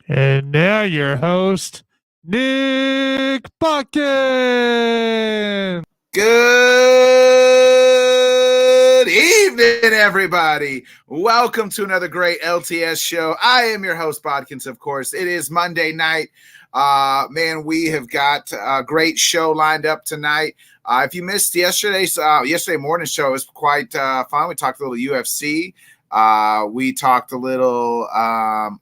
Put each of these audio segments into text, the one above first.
And now your host, Nick Buckin. Good evening, everybody. Welcome to another great LTS show. I am your host, Bodkins, of course. It is Monday night. Man, we have got a great show lined up tonight. If you missed yesterday morning show, it was quite fun. We talked a little UFC. We talked a little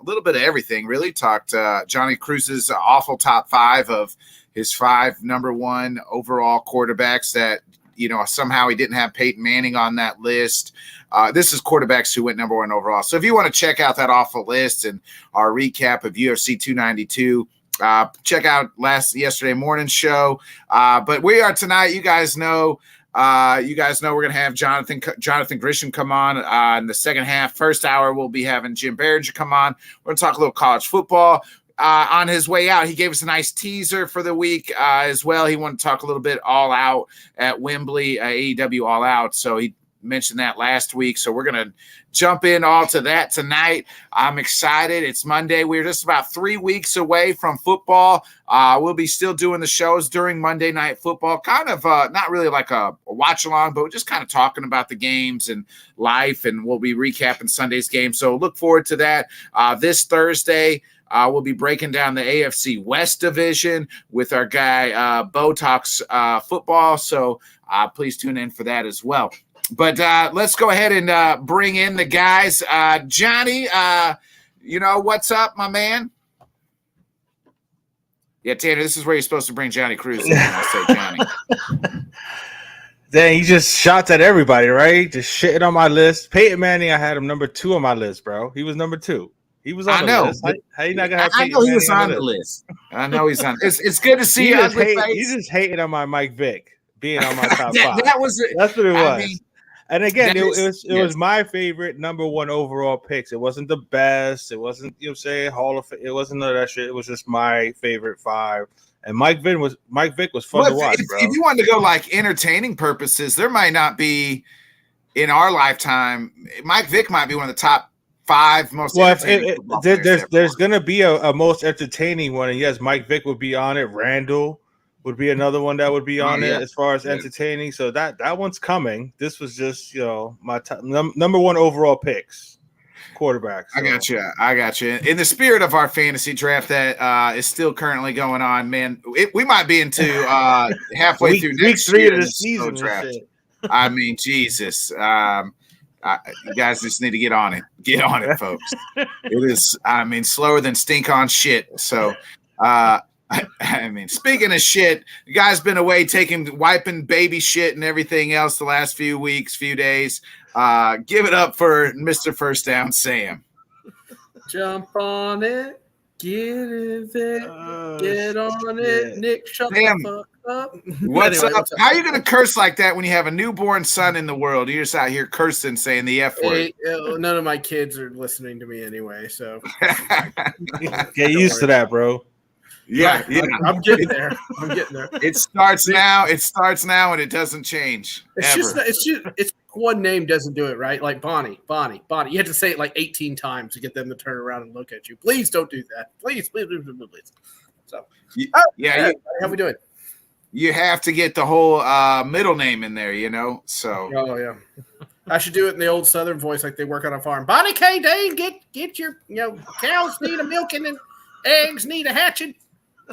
bit of everything, really. Talked Johnny Cruz's awful top five of his 5 number 1 overall quarterbacks that, somehow he didn't have Peyton Manning on that list. This is quarterbacks who went number 1 overall. So if you want to check out that awful list and our recap of UFC 292, check out yesterday morning show. But we are tonight, you guys know we're going to have Jonathan Grishman come on in the second half. First hour, we'll be having Jim Biringer come on. We're going to talk a little college football. On his way out, he gave us a nice teaser for the week as well. He wanted to talk a little bit All Out at Wembley, AEW All Out. So he mentioned that last week. So we're going to jump in all to that tonight. I'm excited. It's Monday. We're just about 3 weeks away from football. We'll be still doing the shows during Monday Night Football, kind of not really like a watch along, but just kind of talking about the games and life, and we'll be recapping Sunday's game. So look forward to that. This Thursday, we'll be breaking down the AFC West division with our guy, Bo Talks Football. So please tune in for that as well. But let's go ahead and bring in the guys. Johnny, what's up, my man? Yeah, Tanner, this is where you're supposed to bring Johnny Cruz in. I say Johnny. Dang, he just shots at everybody, right? Just shitting on my list. Peyton Manning, I had him number 2 on my list, bro. He was number 2. He was on the list. How you not gonna have I know he was on the list. I know he's on. It's good to see you. You just hated on my Mike Vick being on my top 5. That's what it was. And again, it was my favorite number 1 overall picks. It wasn't the best. It wasn't, Hall of Fame. It wasn't none of that shit. It was just my favorite 5. And Mike Vick was fun to watch, bro. If you wanted to go like entertaining purposes, there might not be in our lifetime. Mike Vick might be one of the top 5 most. Well, there's gonna be a most entertaining one, and yes, Mike Vick would be on it. Randall would be another one that would be on it as far as entertaining. So that one's coming. This was just my number 1 overall picks, quarterbacks. So. I got you. In the spirit of our fantasy draft that is still currently going on, man, we might be into halfway through next week 3 year of the season draft. I mean, Jesus. You guys just need to get on it. Get on it, folks. It is, slower than stink on shit. So, speaking of shit, the guy's been away wiping baby shit and everything else the last few days. Give it up for Mr. First Down Sam. Jump on it. Get on it. Nick, shut the fuck up. What's up? How are you going to curse like that when you have a newborn son in the world? You're just out here cursing, saying the F word. Hey, none of my kids are listening to me anyway, so. Get used to that, bro. Yeah. I'm getting there. It starts now, and it doesn't change. It's just one name doesn't do it, right? Like Bonnie. You have to say it like 18 times to get them to turn around and look at you. Please don't do that. Please. So, how we doing? You have to get the whole middle name in there, So. Oh yeah. I should do it in the old Southern voice, like they work on a farm. Bonnie K. Dane, get your cows need a milking and eggs need a hatching.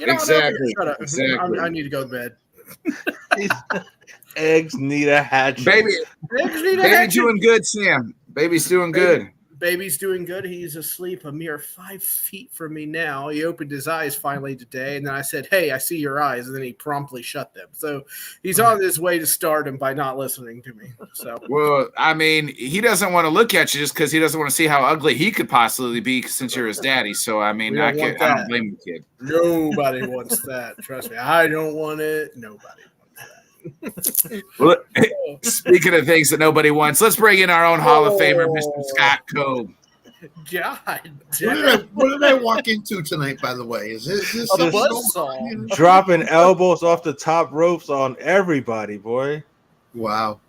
Exactly. Shut up. Exactly. I need to go to bed. Eggs need a hatchet. Baby's doing good, Sam. Baby's doing good. Baby's doing good. He's asleep a mere 5 feet from me now. He opened his eyes finally today, and then I said, "Hey, I see your eyes," and then he promptly shut them. So he's on his way to stardom by not listening to me. So well, he doesn't want to look at you just because he doesn't want to see how ugly he could possibly be since you're his daddy. So I don't blame the kid. Nobody wants that. Trust me, I don't want it. Nobody. Well, speaking of things that nobody wants, let's bring in our own Hall of Famer, Mr. Scott Coe. God what did I walk into tonight, by the way? Is this dropping elbows off the top ropes on everybody, boy? Wow.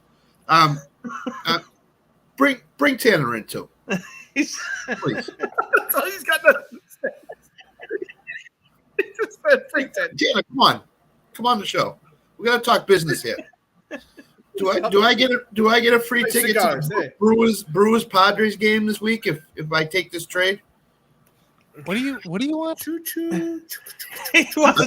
Bring Tanner in too. Please. So he's got the Tanner, come on the show. We got to talk business here. Do I get a free ticket to the Brewers Padres game this week if I take this trade? What do you want? He wants a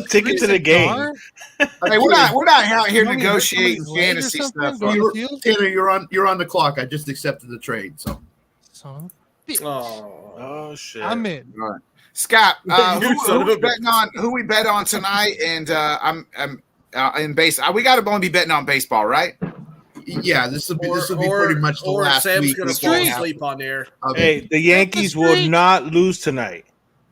ticket to the game. Hey, we're not out here negotiating fantasy stuff. Tanner, you're on the clock. I just accepted the trade. So. Oh shit! I'm in. All right. Scott, who we bet on tonight? And I'm in base. We got to only be betting on baseball, right? Yeah, this will be pretty much the last Sam's week. Sam's going to fall asleep on air. Okay. Hey, the Yankees will not lose tonight.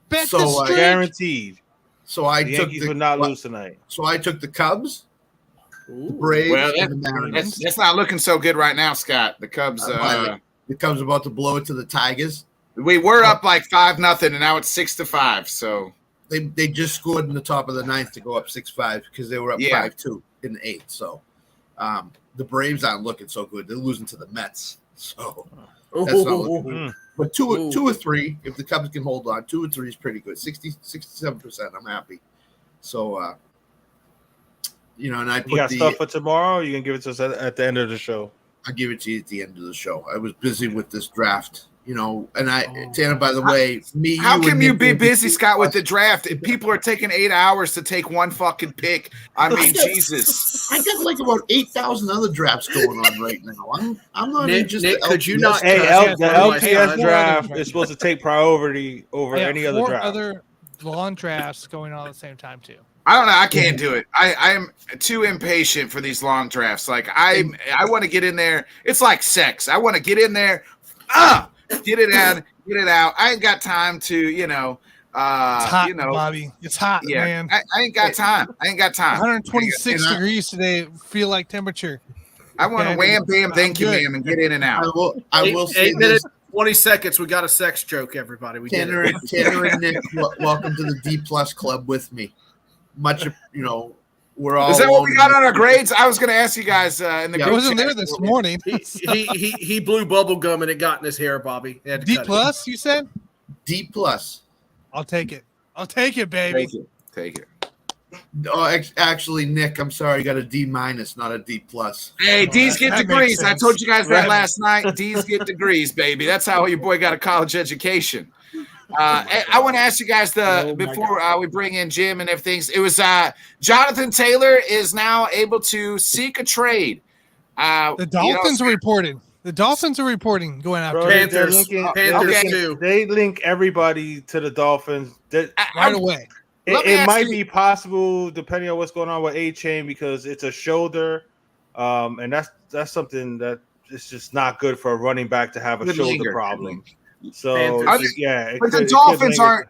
Guaranteed. So the Yankees will not lose tonight. So I took the Cubs, the Braves, and the Mariners. That's not looking so good right now, Scott. The Cubs. The Cubs are about to blow it to the Tigers. We were up like 5-0, and now it's 6-5. So they just scored in the top of the ninth to go up 6-5 because they were up 5-2 in the eighth. So the Braves aren't looking so good. They're losing to the Mets. So that's not looking good. But two or three, if the Cubs can hold on, 2 or 3 is pretty good. 67%, I'm happy. So, and I put you got stuff for tomorrow, or you can give it to us at the end of the show? I'll give it to you at the end of the show. I was busy with this draft, and Tanner, by the way, how can you be busy, Scott, with the draft? People are taking 8 hours to take one fucking pick. I mean, Jesus. I got like about 8,000 other drafts going on right now. I'm not interested. Nick, could you not? Hey, the LTS draft is supposed to take priority over any other draft. Other lawn drafts going on at the same time too. I don't know. I can't do it. I am too impatient for these long drafts. Like I want to get in there. It's like sex. I want to get in there, get it out, get it out. I ain't got time to, it's hot, Bobby. It's hot, man. I ain't got time. 126 degrees today. Feel like temperature. I want to wham, bam, thank you, ma'am, and get in and out. I will say 8 minutes, 20 seconds. We got a sex joke, everybody. Tanner and Nick, welcome to the D+ club with me. We're all. Is that what we got on our grades? I was going to ask you guys in the group. I wasn't there this morning. He blew bubble gum and it got in his hair, Bobby. D+, you said? D+. I'll take it. I'll take it, baby. Take it. Oh, actually, Nick, I'm sorry. You got a D-, not a D+. Hey, D's get degrees. I told you guys that last night. D's get degrees, baby. That's how your boy got a college education. I want to ask you guys before we bring in Jim and everything. It was Jonathan Taylor is now able to seek a trade. The Dolphins are reporting. The Dolphins are reporting going after Panthers too. They link everybody to the Dolphins right away. It might be possible depending on what's going on with A-Chain because it's a shoulder, and that's something that is just not good for a running back to have a shoulder problem. So but the Dolphins aren't,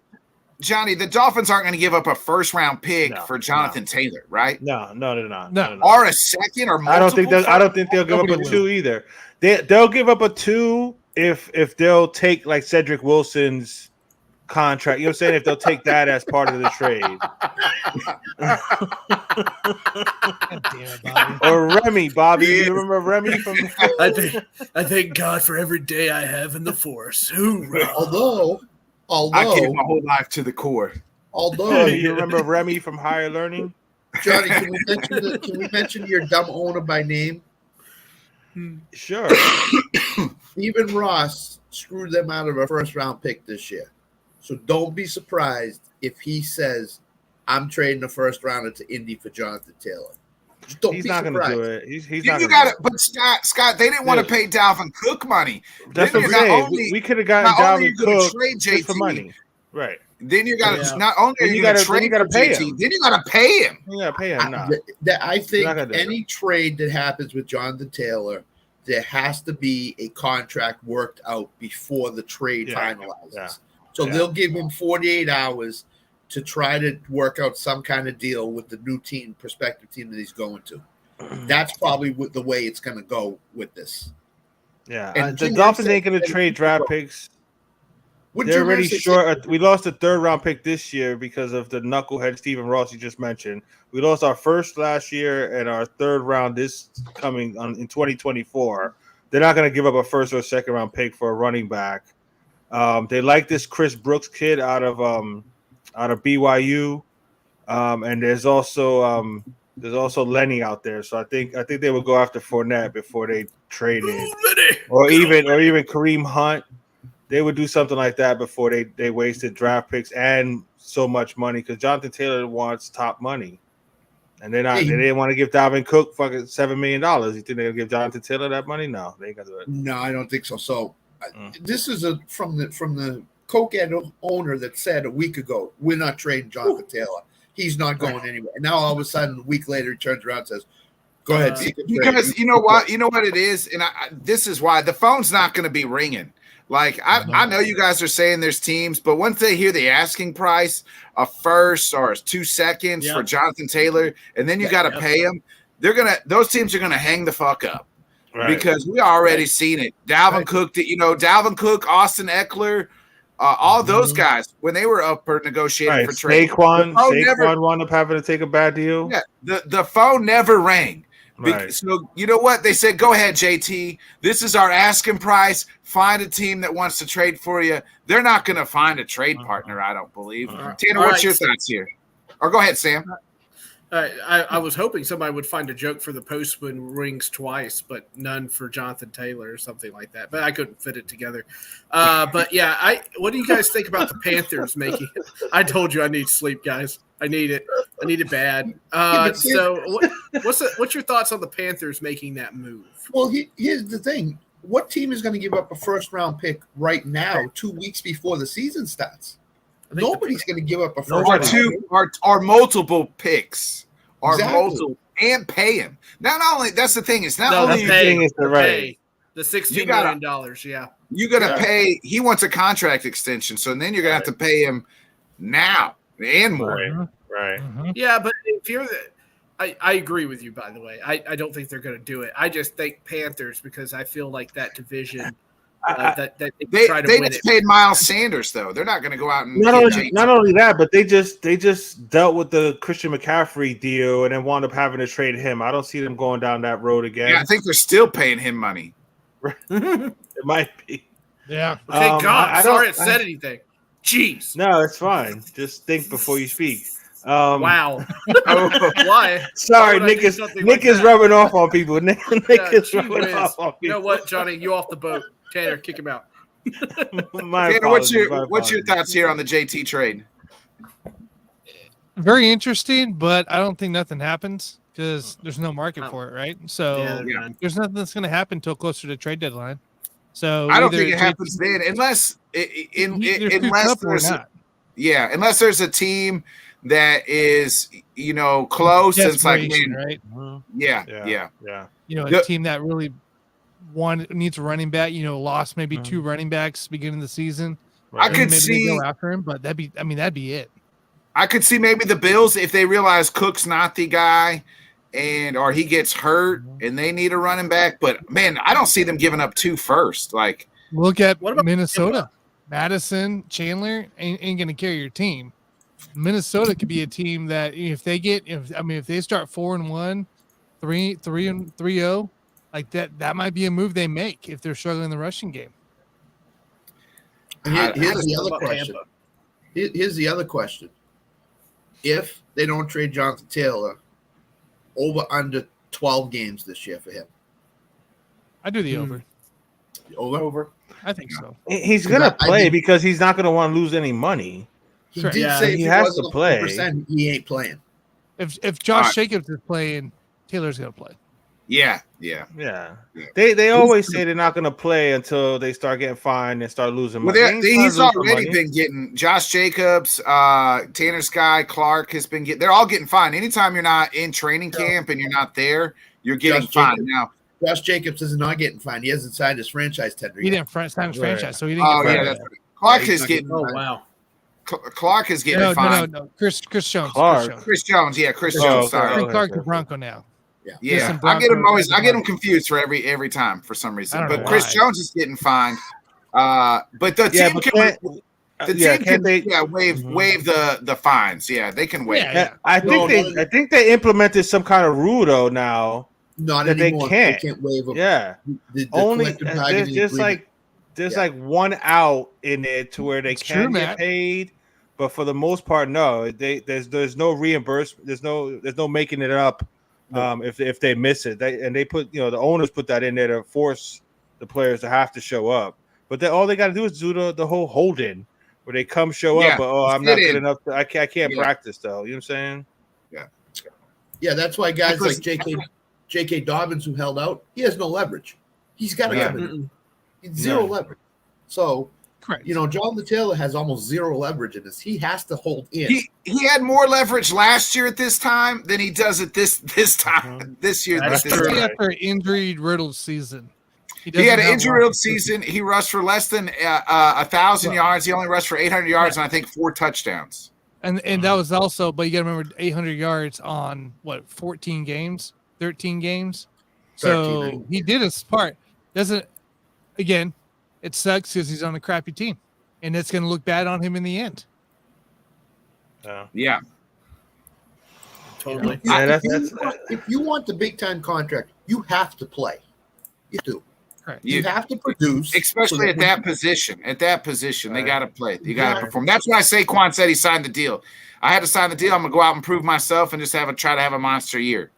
Johnny. The Dolphins aren't going to give up a first-round pick for Jonathan Taylor, right? No, they're not. No. Or a second, or multiple. I don't think they'll give up a 2 either. They'll give up a 2 if they'll take like Cedric Wilson's contract. You know what I'm saying? If they'll take that as part of the trade. Or Remy, Bobby. You remember Remy from I thank God for every day I have in the force. Although I keep my whole life to the core. Although you remember Remy from Higher Learning? Johnny, can we mention your dumb owner by name? Sure. Stephen Ross screwed them out of a first-round pick this year. So don't be surprised if he says, I'm trading a first rounder to Indy for Jonathan Taylor. He's not going to do it. He's not. You got it. But Scott, they didn't want to pay Dalvin Cook money. That's what I'm saying. We could have gotten Dalvin Cook just for money. Right. Then you got to not only are you going to trade, you got to pay him. Then you got to pay him. You got to pay him. I think any trade that happens with Jonathan Taylor, there has to be a contract worked out before the trade finalizes. Yeah. So they'll give him 48 hours to try to work out some kind of deal with the new prospective team that he's going to. That's probably the way it's going to go with this. Yeah, and the Dolphins ain't going to trade draft picks. They're already short. We lost a 3rd round pick this year because of the knucklehead Stephen Ross you just mentioned. We lost our 1st last year and our 3rd round this coming in 2024. They're not going to give up a 1st or 2nd round pick for a running back. They like this Chris Brooks kid out of BYU. And there's also Lenny out there. So I think they would go after Fournette before they traded, or even Kareem Hunt. They would do something like that before they wasted draft picks and so much money, because Jonathan Taylor wants top money, and they didn't want to give Dalvin Cook fucking $7 million. You think they'll give Jonathan Taylor that money? No, they ain't gonna do it. No, I don't think so. So this is from the cokehead owner that said a week ago, we're not trading Jonathan Taylor. He's not going anywhere. And now all of a sudden, a week later, he turns around and says, "Go ahead." Because you know what it is, and this is why the phone's not going to be ringing. Like, I know you guys are saying there's teams, but once they hear the asking price, a first or 2 seconds for Jonathan Taylor, and then you got to pay him, those teams are gonna hang the fuck up, because we already seen it. Dalvin Cook, Dalvin Cook, Austin Eckler, all those guys when they were up for negotiating for trade. Saquon wound up having to take a bad deal. Yeah, the phone never rang. Right. So you know what they said? Go ahead, JT. This is our asking price. Find a team that wants to trade for you. They're not going to find a trade partner, I don't believe. Tanner, what's your thoughts here? Or go ahead, Sam. I was hoping somebody would find a joke for the postman rings twice, but none for Jonathan Taylor or something like that. But I couldn't fit it together. But yeah, what do you guys think about the Panthers making it? I told you I need sleep, guys. I need it. I need it bad. So what's your thoughts on the Panthers making that move? Well, here's the thing. What team is going to give up a first-round pick right now, 2 weeks before the season starts? Nobody's going to give up a first-round pick. Or multiple picks. Multiple, and pay him. Not only – that's the thing. It's not only – the $16 million, yeah. You got to pay – he wants a contract extension, so then you're going to have to pay him now. And more. Right. Yeah, but if you're I agree with you, by the way. I don't think they're going to do it. I just think Panthers, because I feel like that division they try to win just paid Miles Sanders, though. They're not going to go out and not only that, but they just dealt with the Christian McCaffrey deal and then wound up having to trade him. I don't see them going down that road again. Yeah, I think they're still paying him money. It might be. Yeah. Thank God. I said anything. Jeez. No, it's fine. Just think before you speak. Wow. Why? Sorry, Nick is rubbing off on people. Nick is rubbing off on people. You know what, Johnny? You off the boat. Tanner, kick him out. Tanner, what's your thoughts here on the JT trade? Very interesting, but I don't think nothing happens because there's no market for it, right? So there's nothing that's going to happen until closer to trade deadline. So I don't think it happens then, unless there's a team that is close. It's like, man, right? Yeah. A team that really needs a running back. Lost maybe 2 running backs beginning of the season. Right. I could see go after him, but that'd be it. I could see maybe the Bills if they realize Cook's not the guy. Or he gets hurt and they need a running back. But, man, I don't see them giving up 2 first. Like, look at Minnesota. Madison, Chandler ain't going to carry your team. Minnesota could be a team that if they start 4-1, 3-0, like that might be a move they make if they're struggling in the rushing game. Here's the other question. Here's the other question. If they don't trade Jonathan Taylor, under 12 games this year for him. I do the over. Over? I think so. He's going to play because he's not going to want to lose any money. He did say he has to play. He ain't playing. If Josh Jacobs is playing, Taylor's going to play. Yeah. They always say they're not going to play until they start getting fined and start losing money. Well, he's already been getting Josh Jacobs, Tanner Sky, Clark has been getting. They're all getting fined. Anytime you're not in training camp and you're not there, you're getting fined. Now, Josh Jacobs is not getting fined. He hasn't signed his franchise tender. He didn't sign his franchise, so he didn't. Get fined. That's right. Clark is getting. Oh wow. Clark is getting fined. No. Chris Jones. Chris Jones. Yeah, Chris Jones. Sorry. Frank Clark is Bronco now. Yeah. I get him confused for every time for some reason. But Chris Jones is getting fined. But the team can waive the fines. Yeah, they can waive. Yeah. I think they implemented some kind of rule though now. Not that anymore. They can't waive them. Yeah. Only there's like one out in it to where they can get paid, But for the most part, no. There's no reimbursement. There's no making it up if they miss it. They put the owners put that in there to force the players to have to show up. But all they got to do is do the whole hold-in where they come show up. But I'm not good enough. I can't practice though. You know what I'm saying? Yeah, that's why guys like J.K. Dobbins, who held out, he has no leverage. He's got to come in. Zero leverage. So, correct. Jonathan Taylor has almost zero leverage in this. He has to hold in. He had more leverage last year at this time than he does at this time this year. Especially after an injury-riddled season. He had an injury-riddled season. He rushed for less than 1,000 yards. He only rushed for 800 yards and I think 4 touchdowns. And that was also, but you got to remember 800 yards on 14 games, 13 games. So he did his part. Again, it sucks because he's on a crappy team, and it's going to look bad on him in the end. Yeah. Totally. If you want the big time contract, you have to play. You do. Correct. You have to produce, especially at that position. At that position, they got to play. You got to perform. That's why Saquon said he signed the deal. I had to sign the deal. I'm gonna go out and prove myself and just try to have a monster year.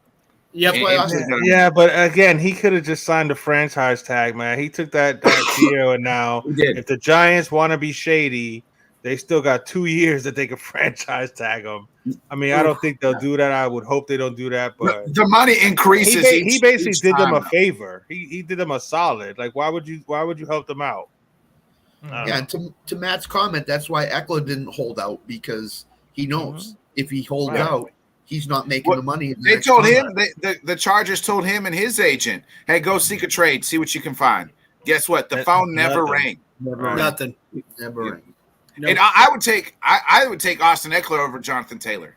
Yeah, but again, he could have just signed a franchise tag, man. He took that deal, and now if the Giants want to be shady, they still got 2 years that they can franchise tag him. I mean, I don't think they'll do that. I would hope they don't do that, but the money increases. He basically did them a favor. He did them a solid. Like, why would you help them out? Yeah, and to Matt's comment, that's why Eckler didn't hold out, because he knows if he holds out, he's not making the money. They told him, the Chargers told him and his agent, hey, go seek a trade, see what you can find. Guess what? The phone never rang. Nothing. Never rang. Nope. And I would take Austin Eckler over Jonathan Taylor.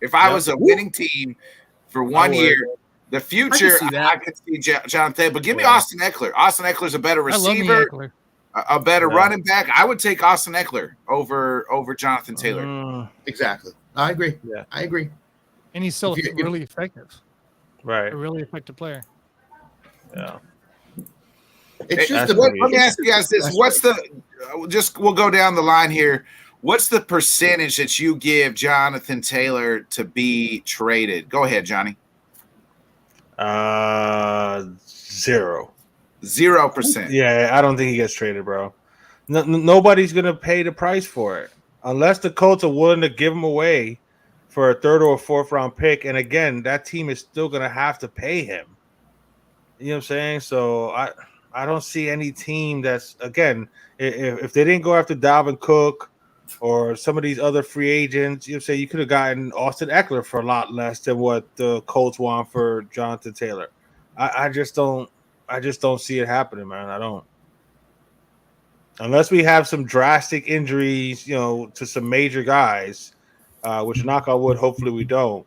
If I was a winning team for 1 year, the future, I could see Jonathan Taylor. But give me Austin Eckler. Austin Eckler's a better receiver, a better running back. I would take Austin Eckler over Jonathan Taylor. Exactly. I agree. Yeah, I agree. And he's still really effective. Right. A really effective player. Yeah. It's just let me ask you guys this. We'll go down the line here. What's the percentage that you give Jonathan Taylor to be traded? Go ahead, Johnny. 0%. Yeah, I don't think he gets traded, bro. Nobody's going to pay the price for it unless the Colts are willing to give him away for a 3rd or 4th round pick. And again, that team is still going to have to pay him. You know what I'm saying? So I don't see any team that's, again, if they didn't go after Dalvin Cook or some of these other free agents, you could have gotten Austin Eckler for a lot less than what the Colts want for Jonathan Taylor. I just don't see it happening, man. I don't. Unless we have some drastic injuries, to some major guys, which knock on wood, hopefully we don't.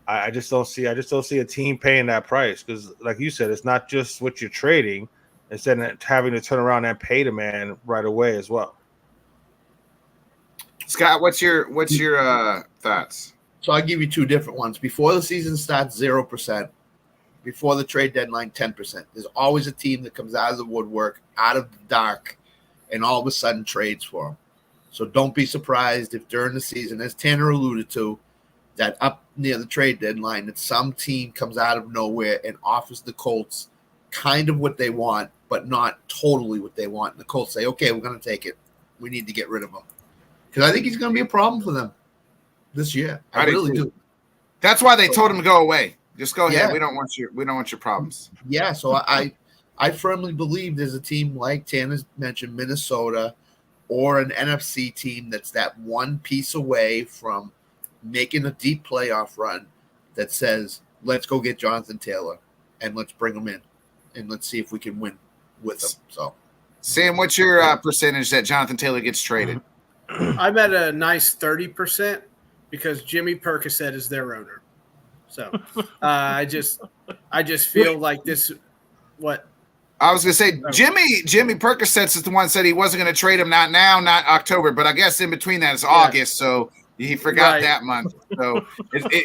I just don't see a team paying that price, because, like you said, it's not just what you're trading. It's then having to turn around and pay the man right away as well. Scott, what's your thoughts? So I'll give you 2 different ones. Before the season starts, 0%. Before the trade deadline, 10%. There's always a team that comes out of the woodwork, out of the dark, and all of a sudden trades for them. So don't be surprised if during the season, as Tanner alluded to, that up near the trade deadline, that some team comes out of nowhere and offers the Colts kind of what they want, but not totally what they want. And the Colts say, okay, we're going to take it. We need to get rid of him. Because I think he's going to be a problem for them this year. I really do. That's why they told him to go away. Just go ahead. We don't want your problems. Yeah, so I firmly believe there's a team like Tanner mentioned, Minnesota, or an NFC team that's that one piece away from making a deep playoff run that says, let's go get Jonathan Taylor and let's bring him in and let's see if we can win with him. So, Sam, what's your percentage that Jonathan Taylor gets traded? I'm at a nice 30% because Jimmy Percocet is their owner. So I just feel like this. What I was going to say, Jimmy Percocet is the one that said he wasn't going to trade him. Not now, not October, but I guess in between that is August. So he forgot that month. So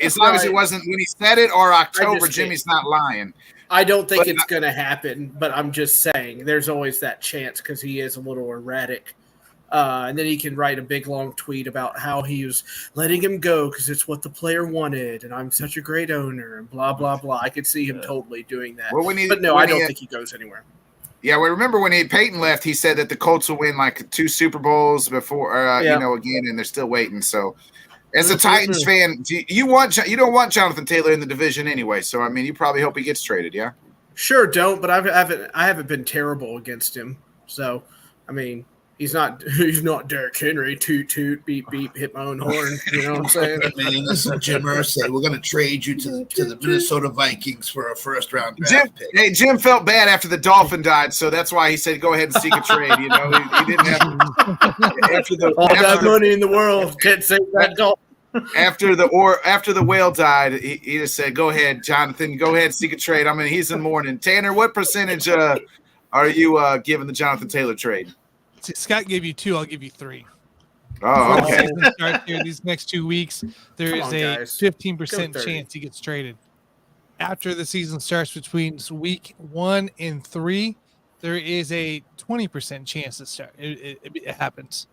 as long as it wasn't when he said it or October, Jimmy's not lying. I don't think it's going to happen, but I'm just saying there's always that chance because he is a little erratic. And then he can write a big long tweet about how he was letting him go because it's what the player wanted, and I'm such a great owner, and blah blah blah. I could see him totally doing that. Well, but no, I don't think he goes anywhere. Yeah, well, remember when Peyton left, he said that the Colts will win like 2 Super Bowls before, again, and they're still waiting. So, as a Titans fan, you don't want Jonathan Taylor in the division anyway. So, I mean, you probably hope he gets traded, yeah. Sure, don't. But I haven't been terrible against him. So, I mean, he's not Derrick Henry. Toot toot, beep beep, hit my own horn. You know what I'm saying? Man, listen, Jim Irsay, we're going to trade you to the Minnesota Vikings for a first-round draft pick. Hey, Jim felt bad after the Dolphin died, so that's why he said, "Go ahead and seek a trade." You know, he didn't have all that money in the world can't save that Dolphin. After the whale died, he just said, "Go ahead, Jonathan. Go ahead, seek a trade." I mean, he's in mourning. Tanner, what percentage are you giving the Jonathan Taylor trade? Scott gave you 2. I'll give you 3. Oh, okay. The season starts here, these next 2 weeks, there is a 15% chance he gets traded. After the season starts between week 1 and 3, there is a 20% chance it happens.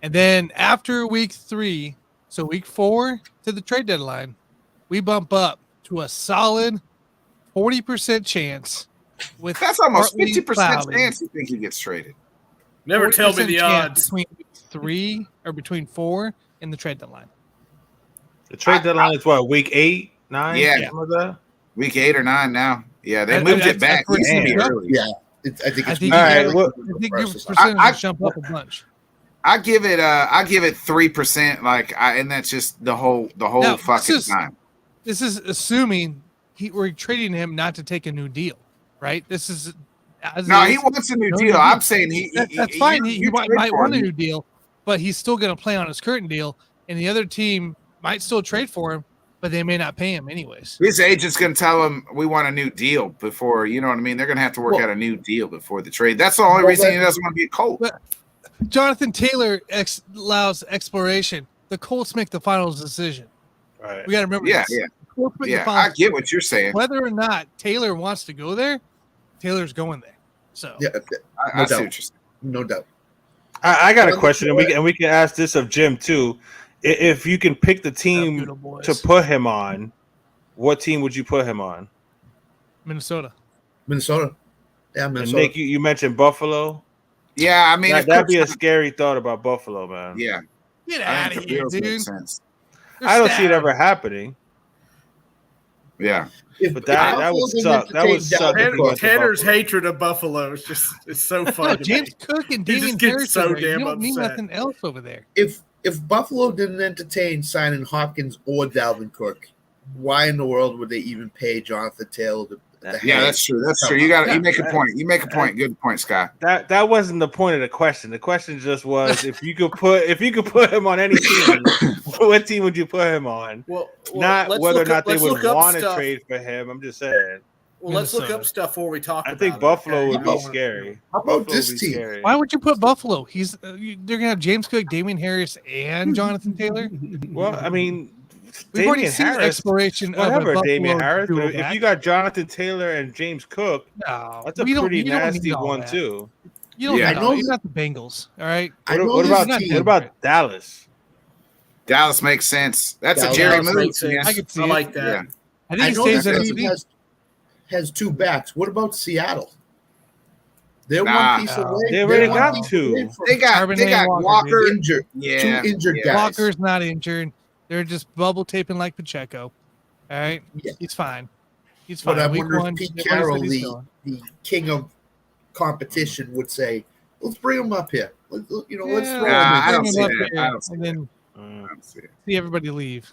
And then after week 3, so week 4 to the trade deadline, we bump up to a solid 40% chance. That's almost 50% chance you think he gets traded. Never tell me the odds. Between 3 or between 4 and the trade deadline. The trade deadline is what, week 8, 9? Yeah. Something like that? Week 8 or 9 now. Yeah, they moved it back. Early. Yeah. I think your percentage jump up a bunch. I give it 3%, and that's just the whole fucking time. This is assuming we're trading him not to take a new deal, right? This is he wants a new deal. I'm saying that's fine. He might want a new deal, but he's still going to play on his current deal, and the other team might still trade for him, but they may not pay him anyways. His agent's going to tell him we want a new deal before, you know what I mean? They're going to have to work out a new deal before the trade. That's the only reason he doesn't want to be a Colt. But Jonathan Taylor allows exploration. The Colts make the final decision. Right. We got to remember this. Yeah, I get what you're saying. Whether or not Taylor wants to go there, Taylor's going there. So I see what you're saying. No doubt. I got a question, and we can ask this of Jim too. If you can pick the team to put him on, what team would you put him on? Minnesota. Yeah, Minnesota. And Nick, you mentioned Buffalo. Yeah, I mean that'd be a scary thought about Buffalo, man. Yeah, get out of here, dude. I don't see it ever happening. Yeah. But that would suck. That would suck. Tanner's hatred of Buffalo is just so funny. James Cook and Damian Harris. So damn you don't upset. need nothing else over there. If Buffalo didn't entertain signing Hopkins or Dalvin Cook, why in the world would they even pay Jonathan Taylor? That's true. That's true. You make a point. You make a point. Good point, Scott. That wasn't the point of the question. The question just was if you could put him on any team, what team would you put him on? Well, not whether or not they would want to trade for him. I'm just saying. Well, let's look up stuff before we talk. I think Buffalo would be scary. How about this team? Scary. Why would you put Buffalo? They're gonna have James Cook, Damian Harris, and Jonathan Taylor. Well, I mean. We've already seen exploration whatever, of Damian Harris. But if you got Jonathan Taylor and James Cook, that's a pretty nasty one too. You don't know. You're not the Bengals, all right? What about Dallas? Dallas makes sense. That's a Jerry move. I could see I like that. Yeah. I think he stays at the has 2 backs. What about Seattle? They're one piece away. They already got 2. They got Walker injured. Yeah. 2 injured guys. Walker's not injured. They're just bubble taping like Pacheco. All right, he's fine. He's fine. But I wonder if Pete Carroll, the king of competition, would say, "Let's bring him up here. Let's throw him in." I don't see that. I don't see it. See everybody leave.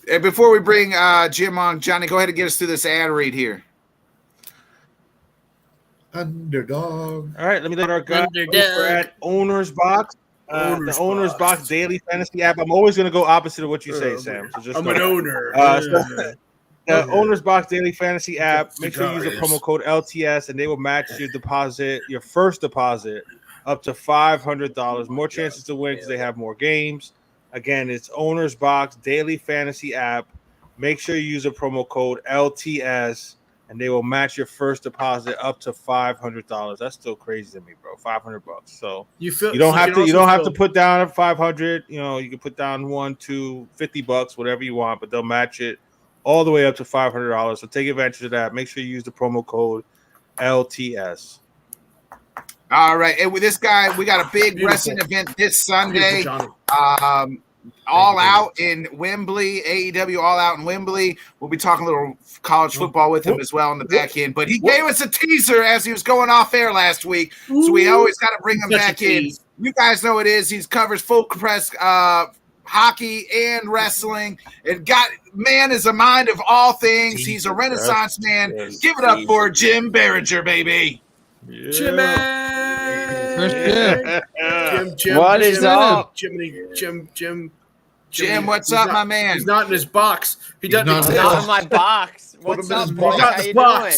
Hey, before we bring Jim on, Johnny, go ahead and get us through this ad read here. Underdog. All right, let me let our guy over at Owner's Box. The Owner's Box Daily Fantasy app. I'm always going to go opposite of what you say, Sam. So just I'm an owner. The Owner's Box Daily Fantasy app. Make sure you use the promo code LTS, and they will match your first deposit, up to $500. More chances to win because they have more games. Again, it's Owner's Box Daily Fantasy app. Make sure you use the promo code LTS, and they will match your first deposit up to $500. That's still crazy to me, bro. $500. So you don't have to put down $500. You know, you can put down $1, $2, $50, whatever you want, but they'll match it all the way up to $500. So take advantage of that. Make sure you use the promo code LTS. All right, and with this guy, we got a big wrestling event this Sunday. All Out in Wembley, AEW All Out in Wembley. We'll be talking a little college football with him as well in the back end. But he gave us a teaser as he was going off air last week, so we always got to bring him back in. You guys know it is. He covers full press hockey and wrestling. And man is a mind of all things. He's a Renaissance man. Give it up for Jim Biringer, baby. Yeah. Jim, what is up? Jim, what's up, my man? He's not in his box. He's not in my box. What's up, boy? How you doing?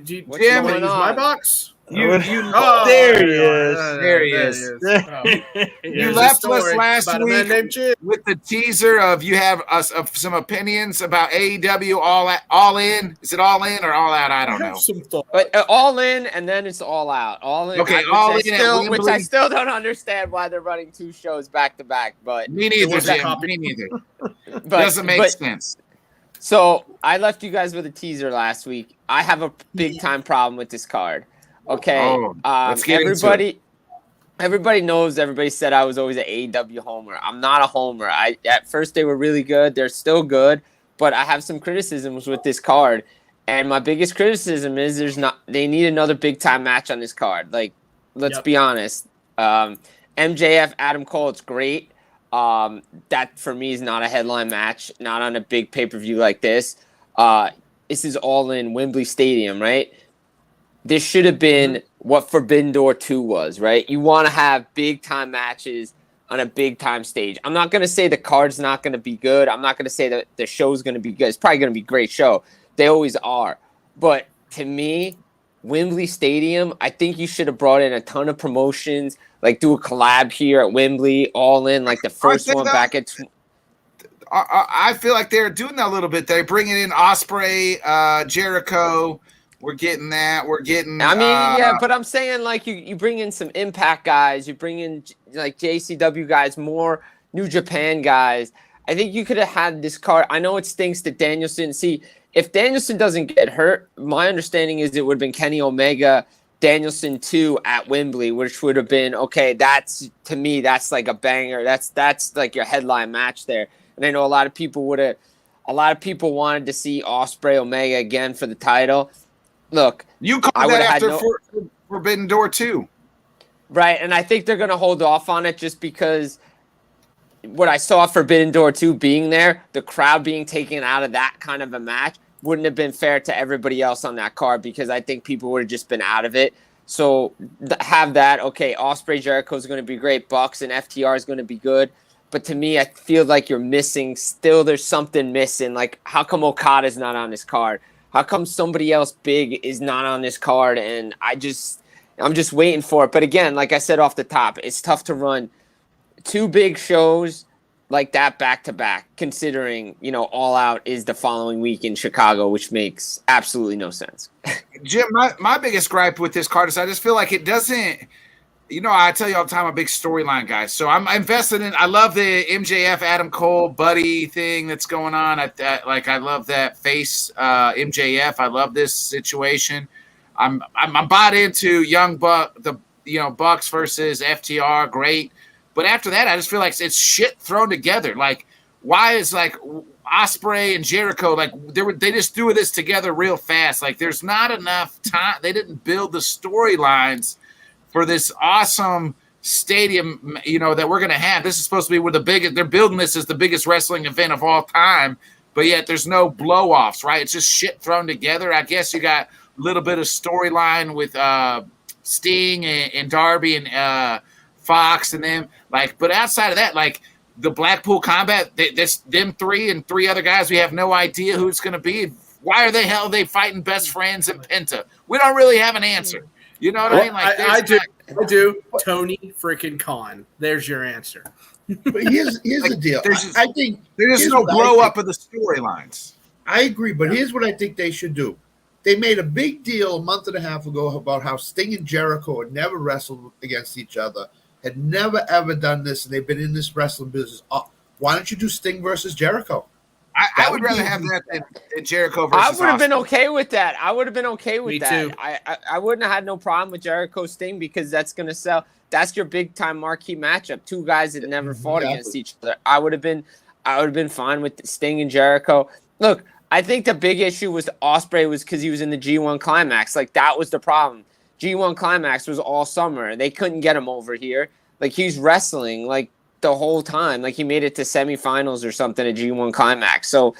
Jim, use my box? There he is. There he is. You left us last week with the teaser of you have some opinions about AEW all in. Is it all in or all out? I don't know. But all in, and then it's all out. All in. Okay, all in. Which I still don't understand why they're running 2 shows back to back. But me neither, Jim. Me neither. Doesn't make sense. So I left you guys with a teaser last week. I have a big time problem with this card. Okay, everybody knows. Everybody said I was always an AEW homer. I'm not a homer. At first they were really good. They're still good, but I have some criticisms with this card. And my biggest criticism is they need another big time match on this card. Like, let's be honest. MJF Adam Cole, it's great. That for me is not a headline match, not on a big pay-per-view like this. This is all in Wembley Stadium, right? This should have been what Forbidden Door 2 was, right? You want to have big-time matches on a big-time stage. I'm not going to say the card's not going to be good. I'm not going to say that the show's going to be good. It's probably going to be a great show. They always are. But to me, Wembley Stadium, I think you should have brought in a ton of promotions, like do a collab here at Wembley, all in, like the first one back at... I feel like they're doing that a little bit. They're bringing in Ospreay, Jericho... We're getting that. We're getting. I mean, yeah, but I'm saying like you bring in some Impact guys, you bring in like JCW guys, more New Japan guys. I think you could have had this card. I know it stinks that Danielson. See, if Danielson doesn't get hurt, my understanding is it would have been Kenny Omega, Danielson 2 at Wembley, which would have been okay. That's to me, that's like a banger. That's like your headline match there. And I know a lot of people wanted to see Ospreay Omega again for the title. Look, you called that after Forbidden Door 2. Right, and I think they're going to hold off on it just because what I saw Forbidden Door 2 being there, the crowd being taken out of that kind of a match wouldn't have been fair to everybody else on that card because I think people would have just been out of it. So have that. Okay, Ospreay Jericho is going to be great. Bucks and FTR is going to be good. But to me, I feel like you're missing. Still, there's something missing. Like, how come Okada's not on this card? How come somebody else big is not on this card? And I'm just waiting for it. But again, like I said off the top, it's tough to run 2 big shows like that back to back, considering, All Out is the following week in Chicago, which makes absolutely no sense. Jim, my biggest gripe with this card is I just feel like it doesn't, I tell you all the time, I'm a big storyline guy. So I'm invested in, I love the MJF, Adam Cole, buddy thing that's going on. I love that face MJF. I love this situation. I'm bought into Young Buck, Bucks versus FTR, great. But after that, I just feel like it's shit thrown together. Like, why is like Ospreay and Jericho, like they just threw this together real fast. Like, there's not enough time. They didn't build the storylines for this awesome stadium, that we're going to have. This is supposed to be where they're building this as the biggest wrestling event of all time, but yet there's no blow-offs, right? It's just shit thrown together. I guess you got a little bit of storyline with Sting and Darby and Fox and them. Like, but outside of that, like the Blackpool Combat, that's them 3 and 3 other guys. We have no idea who it's going to be. Why are they fighting best friends in Penta? We don't really have an answer. You know what I mean? Like, I do. Tony freaking Khan. There's your answer. But here's the deal. I think there's no blow up of the storylines. I agree, but here's what I think they should do. They made a big deal a month and a half ago about how Sting and Jericho had never wrestled against each other, had never, ever done this, and they've been in this wrestling business. Why don't you do Sting versus Jericho? I would rather have that than Jericho versus I would have been okay with that. I would have been okay with that. Too. I wouldn't have had no problem with Jericho Sting because that's going to sell. That's your big time marquee matchup. Two guys that never fought against each other. I would have been fine with Sting and Jericho. Look, I think the big issue was Ospreay was because he was in the G1 Climax. Like, that was the problem. G1 Climax was all summer. They couldn't get him over here. Like, he's wrestling, like, the whole time. Like, he made it to semifinals or something at G1 Climax. So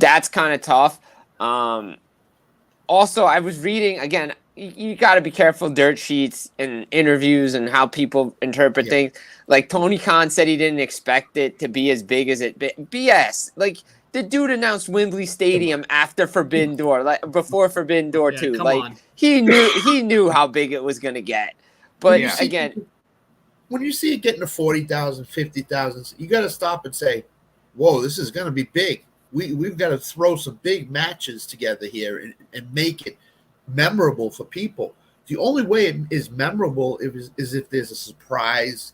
that's kind of tough. Also, I was reading, again, you got to be careful, dirt sheets and interviews and how people interpret things. Like, Tony Khan said he didn't expect it to be as big as it BS. Like, the dude announced Wembley Stadium after Forbidden Door, like before Forbidden Door 2. Like, he knew how big it was going to get. But again, when you see it getting to 40,000, 50,000, you got to stop and say, whoa, this is going to be big. We've got to throw some big matches together here and make it memorable for people. The only way it is memorable is if there's a surprise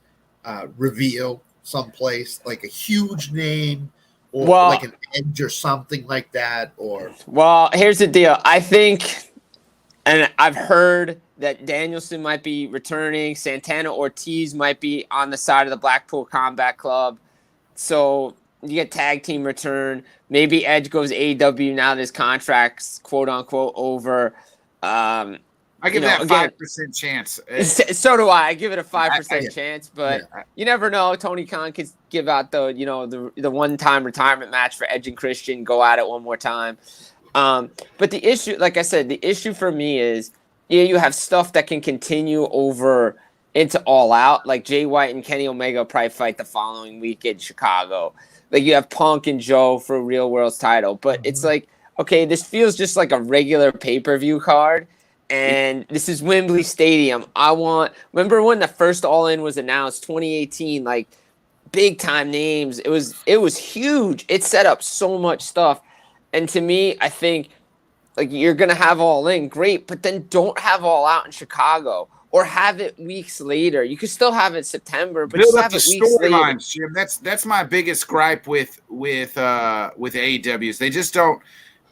reveal someplace, like a huge name or like an Edge or something like that. Well, here's the deal. I think, and I've heard that Danielson might be returning. Santana Ortiz might be on the side of the Blackpool Combat Club. So you get tag team return. Maybe Edge goes AEW now that his contract's quote unquote over. I give that 5% chance. So do I. I give it a 5% chance, but you never know. Tony Khan could give out the one-time retirement match for Edge and Christian, go at it one more time. But the issue, like I said, the issue for me is, you have stuff that can continue over into All Out, like Jay White and Kenny Omega probably fight the following week in Chicago. Like, you have Punk and Joe for Real World's title, but it's like, okay, this feels just like a regular pay-per-view card, and this is Wembley Stadium. Remember when the first All In was announced, 2018, like, big time names. It was huge. It set up so much stuff, and to me, I think, like, you're going to have All In, great, but then don't have All Out in Chicago or have it weeks later. You could still have it September, but build just up have the it weeks later. storylines, Jim. That's my biggest gripe with AEWs. They just don't.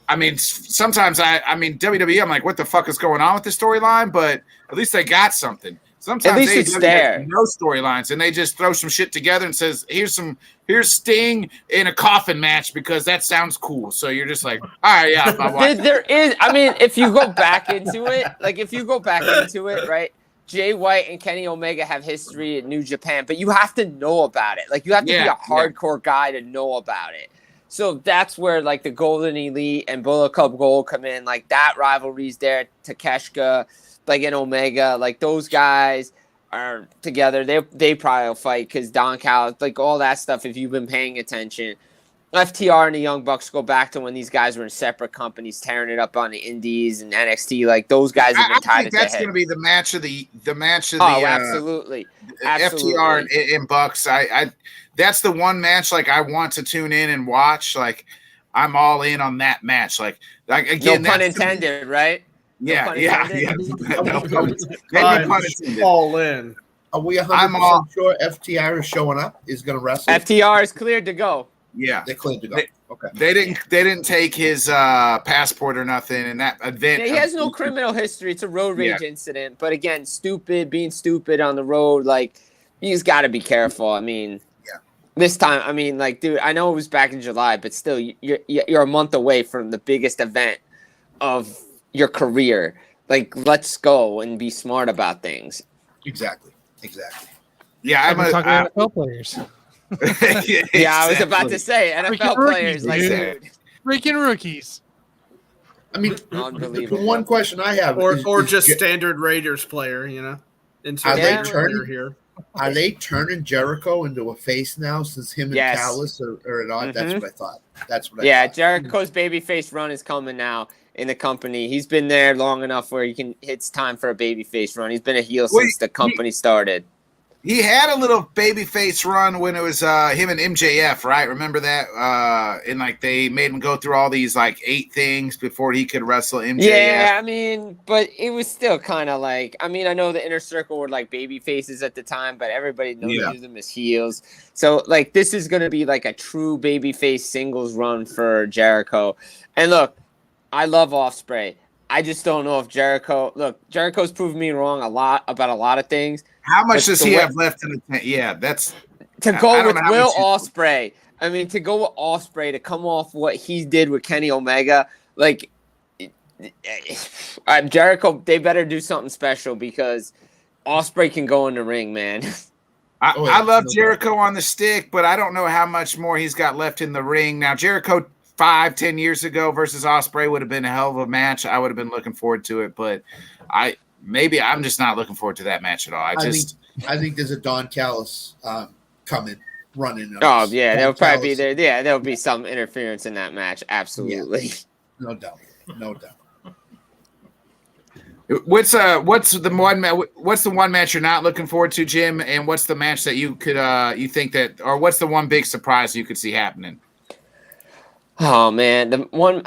I mean, sometimes WWE, I'm like, what the fuck is going on with the storyline? But at least they got something. Sometimes at least it's there. No storylines, and they just throw some shit together and says, "Here's Sting in a coffin match because that sounds cool." So you're just like, "All right, yeah." There is. I mean, if you go back into it, right? Jay White and Kenny Omega have history in New Japan, but you have to know about it. Like, you have to be a hardcore guy to know about it. So that's where, like, the Golden Elite and Bullet Club Gold come in. Like, that rivalry's there. Takeshita, like, and Omega, like, those guys are together. They probably will fight because Don Callis, like, all that stuff, if you've been paying attention. FTR and the Young Bucks go back to when these guys were in separate companies, tearing it up on the Indies and NXT. Like, those guys have been tied. I think that's going to be the match of the absolutely. FTR and Bucks. I that's the one match, like, I want to tune in and watch. Like, I'm all in on that match. Like again, no pun intended, right? Yeah. No pun intended. All in. Are we 100% sure FTR is showing up? Is going to wrestle? FTR is cleared to go. Yeah, they cleared to go. Okay. They didn't take his passport or nothing in that event. Yeah, he has no criminal history. It's a road rage incident. But again, being stupid on the road, like, he's got to be careful. I mean, this time, I mean, like, dude, I know it was back in July, but still, you're a month away from the biggest event of your career. Like, let's go and be smart about things. Exactly. Yeah, I'm talking NFL players. Yeah, I was about to say NFL players, like, dude. Freaking rookies. I mean, unbelievable. The one question I have, or just standard Raiders player, Are they turning Jericho into a face now since him and Callis are at odds? That's what I thought. Yeah, Jericho's babyface run is coming now in the company. He's been there long enough where it's time for a babyface run. He's been a heel since the company started. He had a little babyface run when it was him and MJF, right? Remember that? And like they made him go through all these like 8 things before he could wrestle MJF. Yeah, I mean, but it was still kind of like, I mean, I know the Inner Circle were like baby faces at the time, but everybody knows them as heels. So like this is going to be like a true babyface singles run for Jericho. And look, I love Ospreay. I just don't know if Jericho's proven me wrong about a lot of things. How much does he have left in the tank? Yeah, that's to go with Will Ospreay. I mean, to go with Ospreay to come off what he did with Kenny Omega, like Jericho, they better do something special because Ospreay can go in the ring, man. I love Jericho on the stick, but I don't know how much more he's got left in the ring. Now, Jericho 5-10 years ago versus Ospreay would have been a hell of a match. I would have been looking forward to it, but I'm just not looking forward to that match at all. I think there's a Don Callis coming running. Oh yeah, there'll probably be there. Yeah, there'll be some interference in that match. Absolutely, no doubt. What's the one match you're not looking forward to, Jim? And what's the match that you could you think that, or what's the one big surprise you could see happening? Oh man, the one.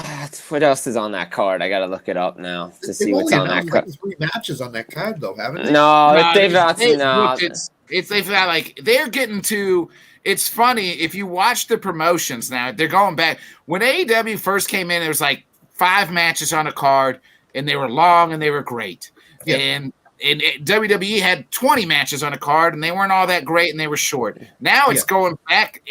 What else is on that card? I gotta look it up now to see what's on that card. 3 matches on that card, though, haven't they? No, they've got like they're getting to. It's funny if you watch the promotions now. They're going back when AEW first came in. There was like 5 matches on a card, and they were long and they were great. Yeah. And WWE had 20 matches on a card, and they weren't all that great, and they were short. Now it's going back.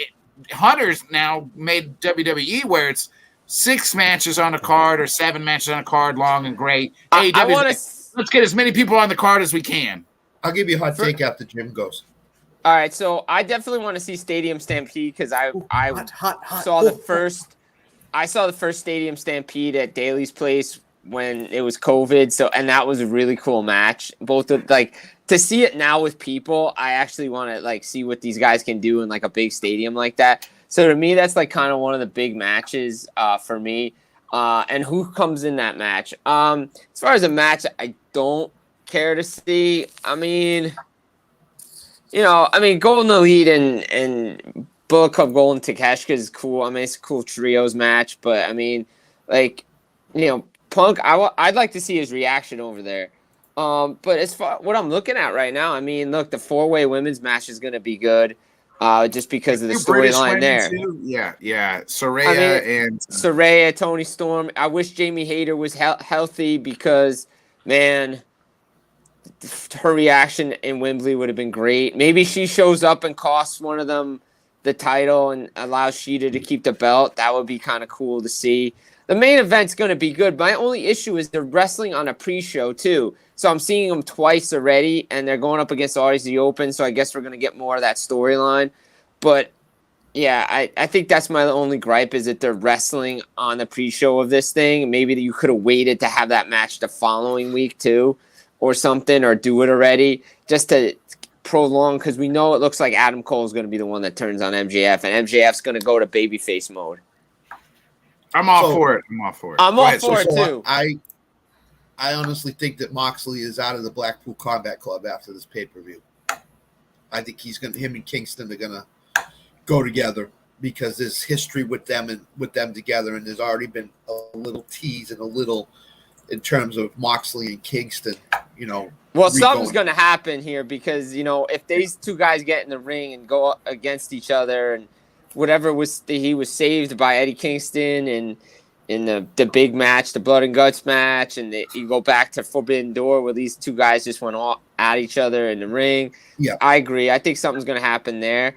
Hunter's now made WWE where it's 6 matches on a card or 7 matches on a card, long and great. Let's get as many people on the card as we can. I'll give you a hot take after Jim goes. All right, so I definitely want to see Stadium Stampede because I saw the first Stadium Stampede at Daly's Place when it was COVID. So and that was a really cool match. To see it now with people, I actually want to like see what these guys can do in like a big stadium like that. So to me, that's like kind of one of the big matches for me. And who comes in that match? As far as a match, I don't care to see. I mean, Golden Elite and Bullet Club Golden Takeshita is cool. I mean, it's a cool trios match, but I mean, Punk, I'd like to see his reaction over there. But as far what I'm looking at right now, I mean, look, the 4-way women's match is going to be good, just because of the storyline there. Too? Yeah. Saraya, Toni Storm. I wish Jamie Hayter was healthy because, man, her reaction in Wembley would have been great. Maybe she shows up and costs one of them the title and allows Shida to keep the belt. That would be kind of cool to see. The main event's going to be good. My only issue is they're wrestling on a pre-show, too. So I'm seeing them twice already, and they're going up against RC Open, so I guess we're going to get more of that storyline. But, yeah, I think that's my only gripe is that they're wrestling on the pre-show of this thing. Maybe you could have waited to have that match the following week, too, or something, or do it already, just to prolong, because we know it looks like Adam Cole is going to be the one that turns on MJF, and MJF's going to go to babyface mode. I'm all for it. I'm all for it too. I honestly think that Moxley is out of the Blackpool Combat Club after this pay-per-view. I think him and Kingston are gonna go together because there's history with them together, and there's already been a little tease and a little in terms of Moxley and Kingston. Well, something's gonna happen here because if these two guys get in the ring and go against each other and whatever he was saved by Eddie Kingston and in the big match, the Blood and Guts match, and you go back to Forbidden Door where these two guys just went all at each other in the ring. Yeah, I agree. I think something's going to happen there.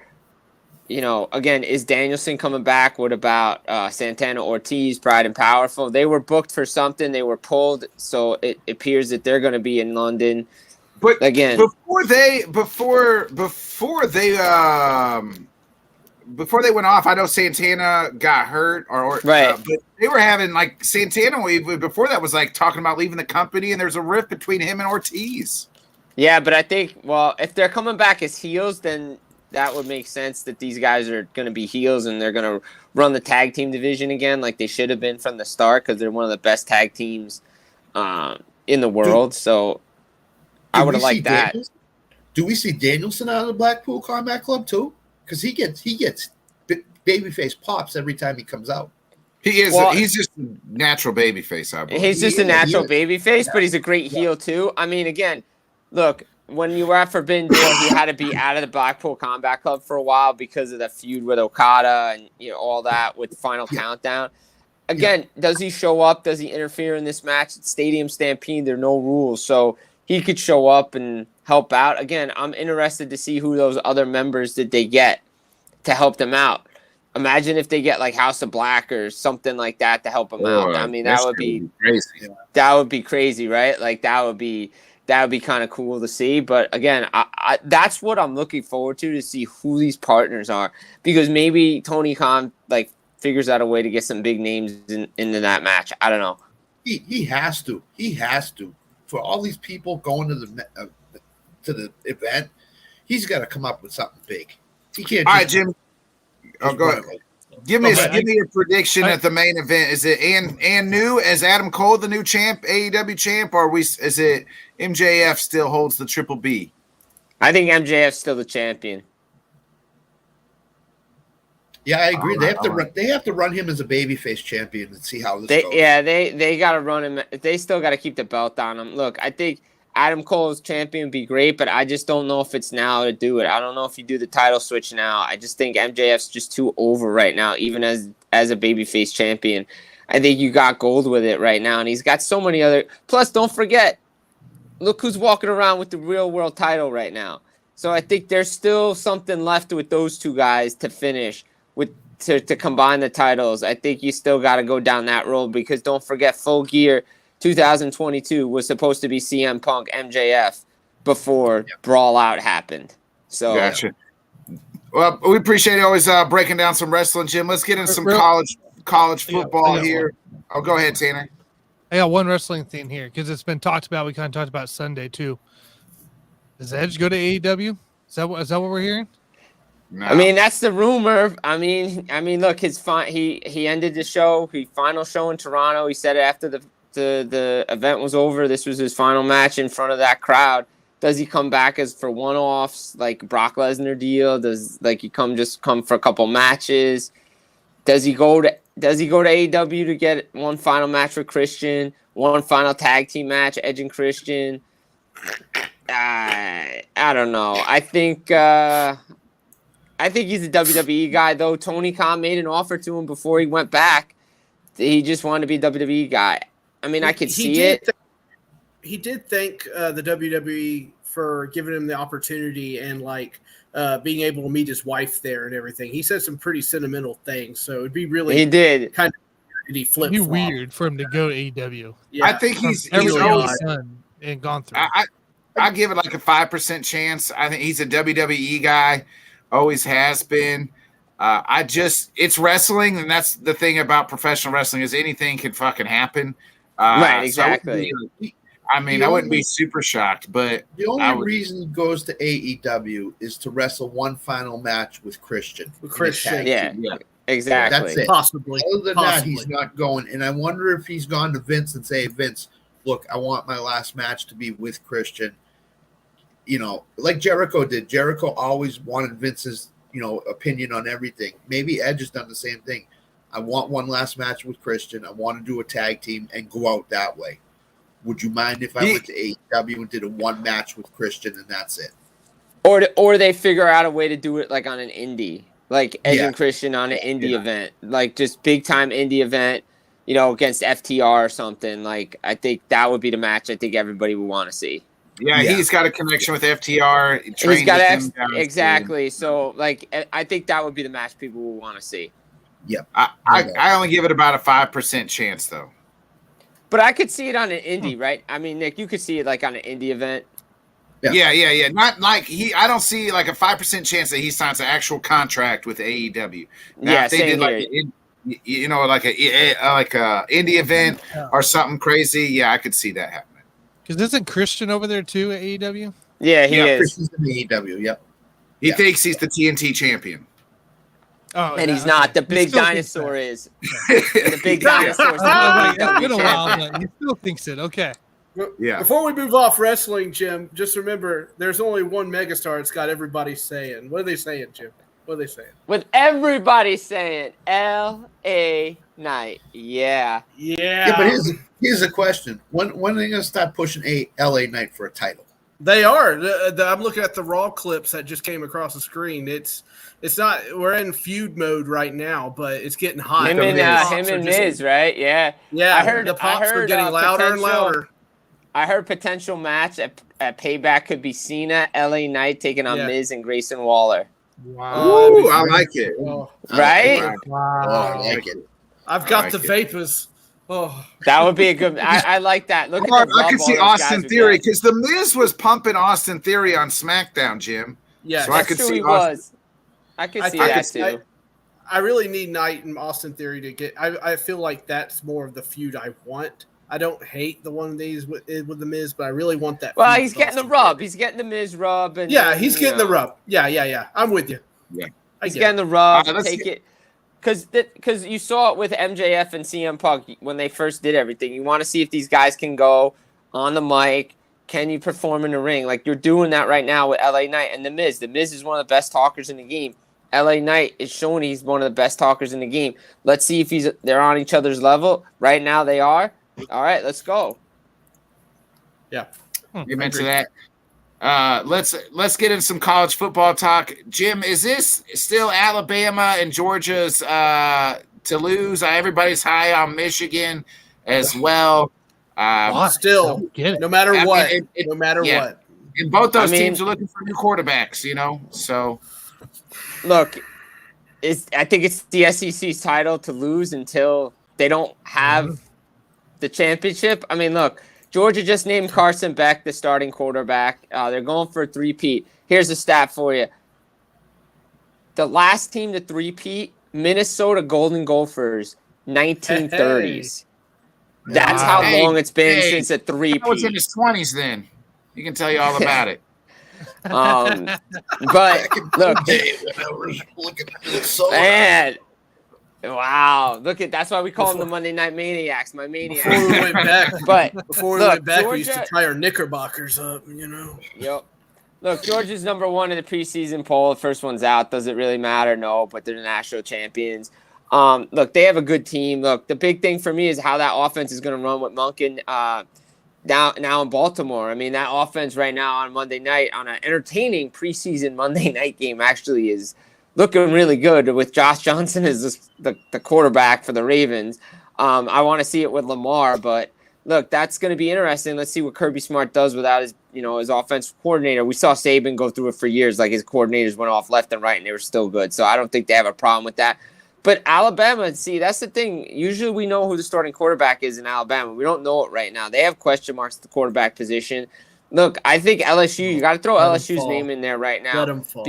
Again, is Danielson coming back? What about Santana Ortiz, Pride and Powerful? They were booked for something. They were pulled, so it appears that they're going to be in London. But again, before they went off, I know Santana got hurt, right. But they were having like Santana before that was like talking about leaving the company, and there's a rift between him and Ortiz. Yeah, but I think if they're coming back as heels, then that would make sense that these guys are going to be heels and they're going to run the tag team division again, like they should have been from the start because they're one of the best tag teams in the world. So I would have liked that. Do we see Danielson out of the Blackpool Combat Club too? Because he gets babyface pops every time he comes out. He is. Well, he's just a natural babyface. I believe. He's just a natural babyface, but he's a great heel too. I mean, again, look, when you were at Forbidden Door, he had to be out of the Blackpool Combat Club for a while because of the feud with Okada and all that with Final Countdown. Again, does he show up? Does he interfere in this match? It's Stadium Stampede. There are no rules, so he could show up and help out. Again, I'm interested to see who those other members did they get to help them out. Imagine if they get like House of Black or something like that to help them out. I mean, that would be crazy. That would be crazy, right? Like that would be kind of cool to see. But again, I that's what I'm looking forward to see who these partners are, because maybe Tony Khan like figures out a way to get some big names into that match. I don't know. He has to. He has to. For all these people going to the event, he's got to come up with something big. He can't. All right, Jim. Oh, go ahead. Give me a prediction at the main event. Is it and new as Adam Cole the new champ, AEW champ, or is it MJF still holds the Triple B? I think MJF's still the champion. Yeah, I agree. They have to run him as a babyface champion and see how this goes. Yeah, they got to run him. They still got to keep the belt on him. Look, I think Adam Cole as champion would be great, but I just don't know if it's now to do it. I don't know if you do the title switch now. I just think MJF's just too over right now, even as a babyface champion. I think you got gold with it right now, and he's got so many other. Plus, don't forget, look who's walking around with the real world title right now. So I think there's still something left with those two guys to finish with to combine the titles. I think you still got to go down that road, because don't forget, Full Gear 2022 was supposed to be CM Punk MJF before Brawl Out happened. So gotcha. Well, we appreciate you always breaking down some wrestling, Jim. Let's get into some college football here. Oh, go ahead, Tanner. I got one wrestling thing here because it's been talked about. We kind of talked about Sunday too. Does Edge go to AEW? Is that what we're hearing? No. I mean, that's the rumor. I mean, look, he ended the show. Final show in Toronto. He said it after the event was over. This was his final match in front of that crowd. Does he come back as for one-offs like Brock Lesnar deal? Does he come for a couple matches? Does he go to AEW to get one final match with Christian, one final tag team match, Edge and Christian? I don't know. I think he's a WWE guy, though. Tony Khan made an offer to him before he went back. He just wanted to be a WWE guy. I mean, I could see it. He did thank the WWE for giving him the opportunity and being able to meet his wife there and everything. He said some pretty sentimental things, so it'd be really he did kind of flip. It'd be weird for him to go to AEW. Yeah, I think he's always done and gone through. I give it like a 5% chance. I think he's a WWE guy, always has been. It's wrestling, and that's the thing about professional wrestling is anything can fucking happen. Right, exactly. I wouldn't be super shocked, but the only reason he goes to AEW is to wrestle one final match with Christian. Yeah, exactly. That's it. Possibly. Other than that, he's not going. And I wonder if he's gone to Vince and say, Vince, look, I want my last match to be with Christian. Like Jericho did. Jericho always wanted Vince's, opinion on everything. Maybe Edge has done the same thing. I want one last match with Christian. I want to do a tag team and go out that way. Would you mind if I went to AEW and did a one match with Christian and that's it? Or they figure out a way to do it like on an indie, like Edge and Christian on an indie event, like just big time indie event, against FTR or something. Like I think that would be the match I think everybody would want to see. Yeah, he's got a connection with FTR. He's got exactly. So I think that would be the match people would want to see. Yep. I only give it about a 5% chance though. But I could see it on an indie, right? I mean, Nick, you could see it like on an indie event. Yeah. Not like I don't see like a 5% chance that he signs an actual contract with AEW. Now, if they did like like a indie event or something crazy, yeah, I could see that happening. Because isn't Christian over there too at AEW? Yeah, he is. Christian's in AEW. Yep. He thinks he's the TNT champion. Oh, and he's not. The big dinosaur is. The big dinosaur is. It's been a while, but he still thinks it. Okay. Yeah. Before we move off wrestling, Jim, just remember there's only one megastar it's got everybody saying. What are they saying, Jim? What are they saying? With everybody saying L.A. Knight. Yeah. Yeah, but here's a question. When are they going to start pushing a LA Knight for a title? They are. I'm looking at the Raw clips that just came across the screen. It's not. We're in feud mode right now, but it's getting hot. Him and Miz, right? Yeah. Yeah. I heard the pops are getting louder and louder. I heard potential match at Payback could be Cena, LA Knight taking on Miz and Grayson Waller. Wow. Ooh, I like it. Right? Wow. I like it. I've got the vapors. Oh, that would be a good. I like that. Look at I could see Austin Theory because the Miz was pumping Austin Theory on SmackDown, Jim. Yeah, so I could see I could see that too. I really need Knight and Austin Theory to get. I feel like that's more of the feud I want. I don't hate the one of these with the Miz, but I really want that. Well, he's getting the rub. He's getting the Miz rub, and he's getting the rub. Yeah. I'm with you. Yeah, he's getting the rub. Take it. Because you saw it with MJF and CM Punk when they first did everything. You want to see if these guys can go on the mic. Can you perform in the ring? Like you're doing that right now with LA Knight and The Miz. The Miz is one of the best talkers in the game. LA Knight is showing he's one of the best talkers in the game. Let's see if they're on each other's level. Right now they are. All right, let's go. Yeah. You mentioned that. Let's get in some college football talk. Jim, is this still Alabama and Georgia's to lose? Everybody's high on Michigan as well. Still, no matter what. No matter what. And both those teams are looking for new quarterbacks, so. Look, I think it's the SEC's title to lose until they don't have the championship. I mean, look. Georgia just named Carson Beck the starting quarterback. They're going for a three-peat. Here's a stat for you. The last team to three-peat, Minnesota Golden Gophers, 1930s. That's how long it's been since a three-peat. I was in his 20s then. He can tell you all about it. But, look. Man. Wow! That's why we call them the Monday Night Maniacs. My maniacs. Before we went back, Georgia, we used to tie our knickerbockers up. Yep. Look, Georgia's number one in the preseason poll. The first one's out. Does it really matter? No, but they're the national champions. Look, they have a good team. Look, the big thing for me is how that offense is going to run with Monken now in Baltimore. I mean, that offense right now on Monday night on an entertaining preseason Monday night game actually is looking really good with Josh Johnson as the quarterback for the Ravens. I want to see it with Lamar, but look, that's going to be interesting. Let's see what Kirby Smart does without his offensive coordinator. We saw Saban go through it for years. Like his coordinators went off left and right and they were still good. So I don't think they have a problem with that. But Alabama, see, that's the thing. Usually we know who the starting quarterback is in Alabama. We don't know it right now. They have question marks at the quarterback position. Look, I think LSU, you got to throw LSU's name in there right now. Let them fall.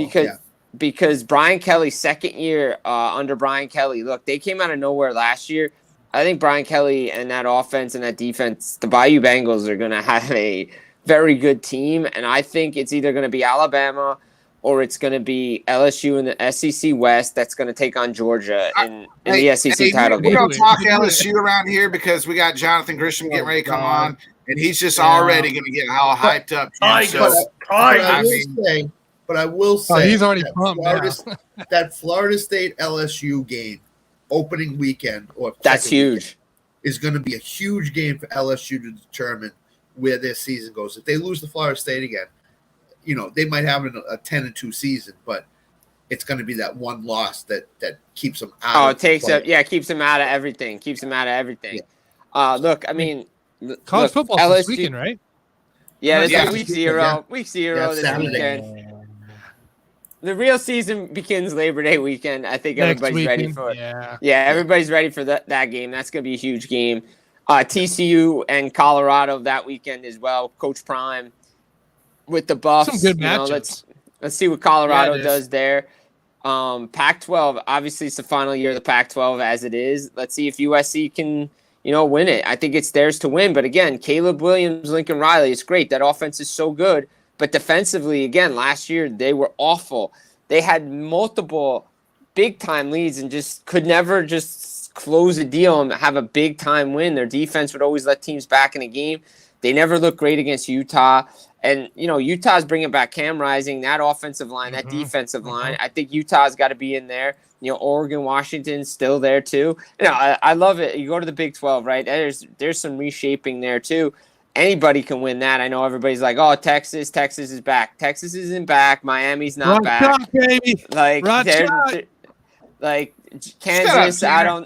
Because Brian Kelly's second year under Brian Kelly, look, they came out of nowhere last year. I think Brian Kelly and that offense and that defense, the Bayou Bengals are going to have a very good team. And I think it's either going to be Alabama or it's going to be LSU in the SEC West that's going to take on Georgia in the SEC title game. We don't talk LSU around here because we got Jonathan Grisham getting ready to come on. And he's just already going to get all hyped up. But I will say he's already pumped. That Florida State LSU game, opening weekend, that's huge, is going to be a huge game for LSU to determine where their season goes. If they lose to Florida State again, they might have a 10-2 season, but it's going to be that one loss that keeps them out. Keeps them out of everything. Look, I mean, college football this weekend, right? Yeah, this is week zero. Yeah. Week zero this weekend. The real season begins Labor Day weekend. I think everybody's ready for it. Yeah, everybody's ready for that game. That's going to be a huge game. TCU and Colorado that weekend as well. Coach Prime with the Buffs. Some good matchups. Let's see what Colorado does there. Pac-12, obviously it's the final year of the Pac-12 as it is. Let's see if USC can win it. I think it's theirs to win. But again, Caleb Williams, Lincoln Riley, it's great. That offense is so good. But defensively, again, last year they were awful. They had multiple big-time leads and just could never just close a deal and have a big-time win. Their defense would always let teams back in a game. They never look great against Utah. And, Utah's bringing back Cam Rising, that offensive line, that defensive line. I think Utah's got to be in there. Oregon, Washington's still there too. I love it. You go to the Big 12, right? There's some reshaping there too. Anybody can win that. I know everybody's like, oh, Texas is back. Texas isn't back. Miami's not back. Shot, baby. Like Kansas, Kansas,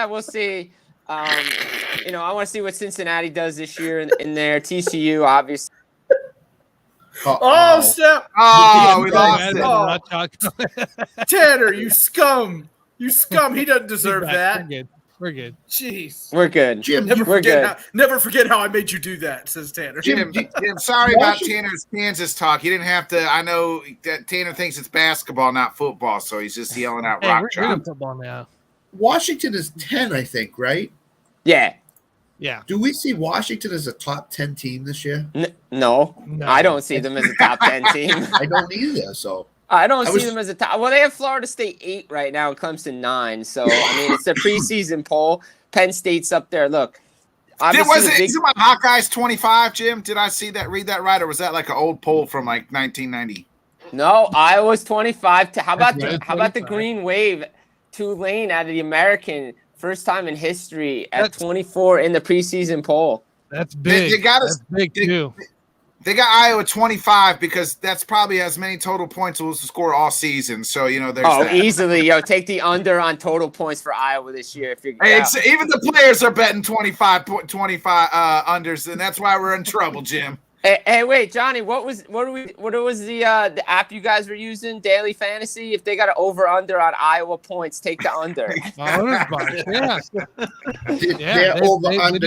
we'll see. I want to see what Cincinnati does this year in there. TCU, obviously. Oh, snap. Oh, we lost it. Tanner, you scum. You scum. He doesn't deserve that. We're good. Jeez. We're good. Jim, never forget how I made you do that, says Tanner. Jim, sorry about Tanner's Kansas talk. You didn't have to. I know that Tanner thinks it's basketball, not football, so he's just yelling out rock we're in football now. Washington is 10, I think, right? Yeah. Yeah. Do we see Washington as a top 10 team this year? No. I don't see them as a top 10 team. I don't either, so. I don't see them as a top. Well, they have Florida State 8 right now and Clemson 9. So, it's a preseason poll. Penn State's up there. Look. Is it my Hawkeyes 25, Jim? Did I read that right? Or was that like an old poll from like 1990? No, Iowa's 25. How about the Green Wave? Tulane out of the American. First time in history at 24 in the preseason poll. That's big. That's big too. They got Iowa 25 because that's probably as many total points as to score all season. So, there's that. Easily. Take the under on total points for Iowa this year. Even the players are betting 25 unders, and that's why we're in trouble, Jim. Hey, wait, Johnny, what was the app you guys were using? Daily Fantasy? If they got an over under on Iowa points, take the under. Owner's box,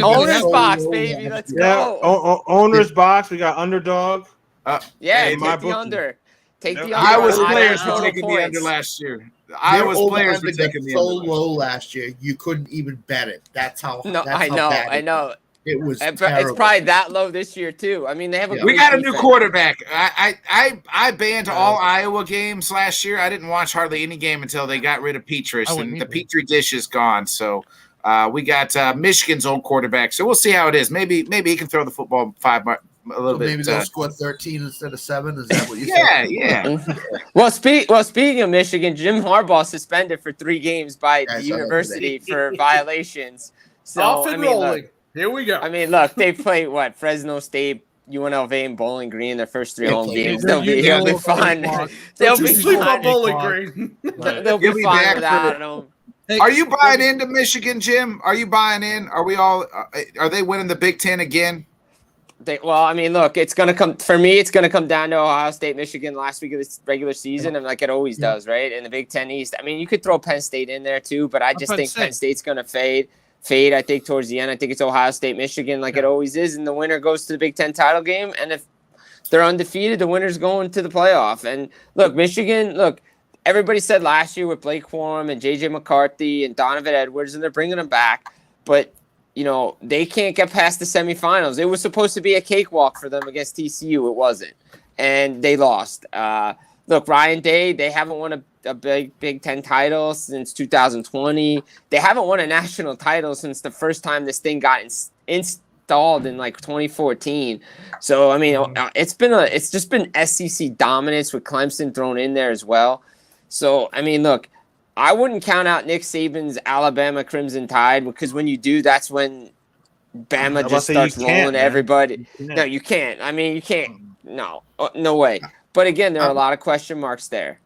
Owner's box, baby. Let's go. Owner's box. We got underdog. Take the under. Take the under. Iowa's players were taking the under last year. Iowa's players were taking the under. So low last year, you couldn't even bet it. That's how. I know. It was. It's probably that low this year too. They have We got a new quarterback. I banned all Iowa games last year. I didn't watch hardly any game until they got rid of Petrus, and the Petri dish is gone. So we got Michigan's old quarterback. So we'll see how it is. Maybe he can throw the football a little bit. Maybe they'll score 13 instead of 7. Is that what you said? Yeah. Well, speaking of Michigan, Jim Harbaugh suspended for 3 games by the university for violations. So off and rolling. Here we go. Look, they play Fresno State, UNLV, and Bowling Green their first 3 home games. They'll be fun. They'll be fun. Bowling Green. They'll be fine with that. Are you buying into Michigan, Jim? Are you buying in? Are we all? Are they winning the Big Ten again? Look, it's gonna come for me. It's gonna come down to Ohio State, Michigan last week of this regular season, and like it always does, right? In the Big Ten East, you could throw Penn State in there too, but I just think Penn State's gonna fade. I think towards the end. I think it's Ohio State, Michigan, like it always is, and the winner goes to the Big Ten title game. And if they're undefeated, the winner's going to the playoff. And look, Michigan. Everybody said last year with Blake Corum and J.J. McCarthy and Donovan Edwards, and they're bringing them back, but they can't get past the semifinals. It was supposed to be a cakewalk for them against TCU. It wasn't, and they lost. Look, Ryan Day, they haven't won a Big Ten title since 2020. They haven't won a national title since the first time this thing got installed in 2014. So it's just been SEC dominance with Clemson thrown in there as well. So look, I wouldn't count out Nick Saban's Alabama Crimson Tide, because when you do, that's when Bama just starts rolling everybody. No, you can't. You can't. No way. But again, there are a lot of question marks there.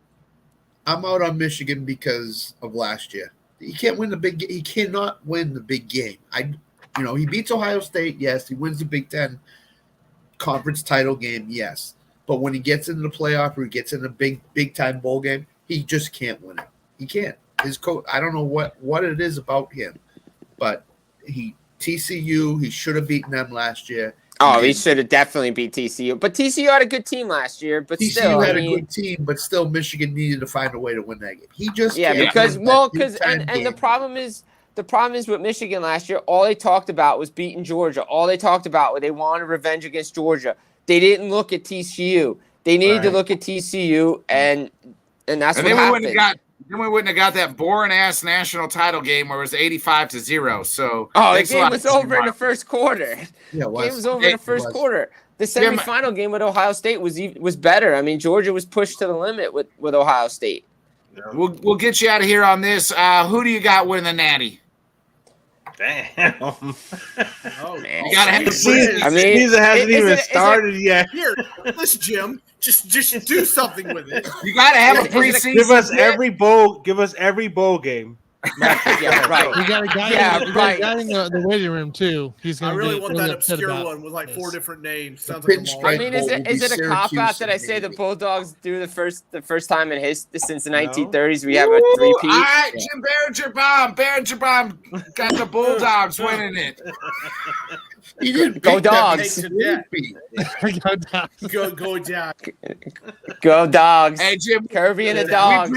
I'm out on Michigan because of last year. He can't win he cannot win the big game. He beats Ohio State, yes. He wins the Big Ten conference title game, yes. But when he gets into the playoff or he gets in a big time bowl game, he just can't win it. He can't. His coach, I don't know what it is about him, but TCU, he should have beaten them last year. Oh, he should have definitely beat TCU. But TCU had a good team last year. But TCU still, had a good team, but still Michigan needed to find a way to win that game. He just the problem is with Michigan last year, all they talked about was beating Georgia. All they talked about was they wanted revenge against Georgia. They didn't look at TCU. They needed to look at TCU, and that's what happened. Then we wouldn't have got that boring ass national title game where it was 85-0. So the game was over in the first quarter. Yeah, The game was over in the first quarter. The semifinal game with Ohio State was better. I mean, Georgia was pushed to the limit with Ohio State. We'll get you out of here on this. Who do you got winning the Natty? Damn. Oh man. You gotta have the season. I mean, season hasn't even started yet. Here, listen, Jim. Just do something with it. You gotta have a preseason. Give us every bowl game. Yeah, right. We got a guy in the waiting room too. He's I gonna really be want really that upset obscure about one with like this. 4 different names. Sounds like a mall. I mean, is it a cop out that I say the Bulldogs do the first time since the 1930s we have a three-peat? All right, Jim Barringer-Baum got the Bulldogs winning it. He didn't Go pick that Dogs. Go down. Go Dogs. Hey, Jim, Kirby and the Dogs.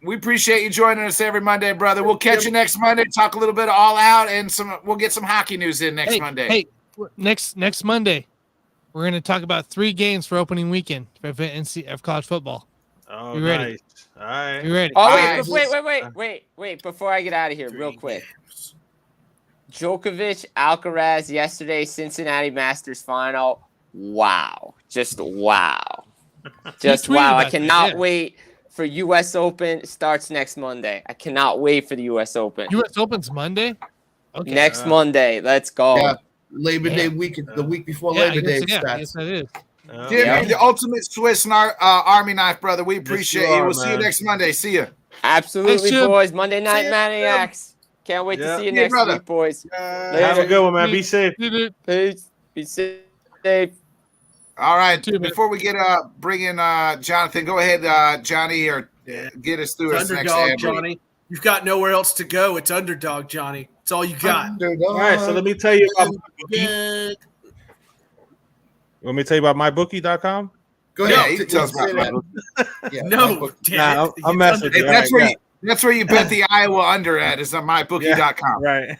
We appreciate you joining us every Monday, brother. We'll catch you next Monday. Talk a little bit of all out, and we'll get some hockey news in next Monday. Hey, next Monday, we're going to talk about 3 games for opening weekend of college football. Oh, you ready? Nice. All right. You ready? Oh, wait. Before I get out of here, real quick. Djokovic, Alcaraz yesterday, Cincinnati Masters final. Wow. Just wow. Just wow. I cannot wait for U.S. Open. It starts next Monday. I cannot wait for the U.S. Open. U.S. Open's Monday? Okay. Next Monday. Let's go. Yeah, Labor Day weekend, the week before Labor Day starts. Yes, that is. Jim, the ultimate Swiss Army knife, brother. We appreciate you. We'll see you next Monday. See you. Absolutely, boys. Monday Night Maniacs. Can't wait to see you next week, boys. Have a good one, man. Be safe. Peace. Be safe. All right. Before we get bring in Jonathan, go ahead, Johnny, or get us through this next Underdog, Johnny. You've got nowhere else to go. It's Underdog, Johnny. It's all you got. Underdog. All right, so let me tell you about MyBookie. Want me to tell you about MyBookie.com? Go Yeah, ahead. you tell us about MyBookie. Yeah, No, damn it. I'm messing with you. That's where you bet the Iowa under at is on MyBookie.com. Right.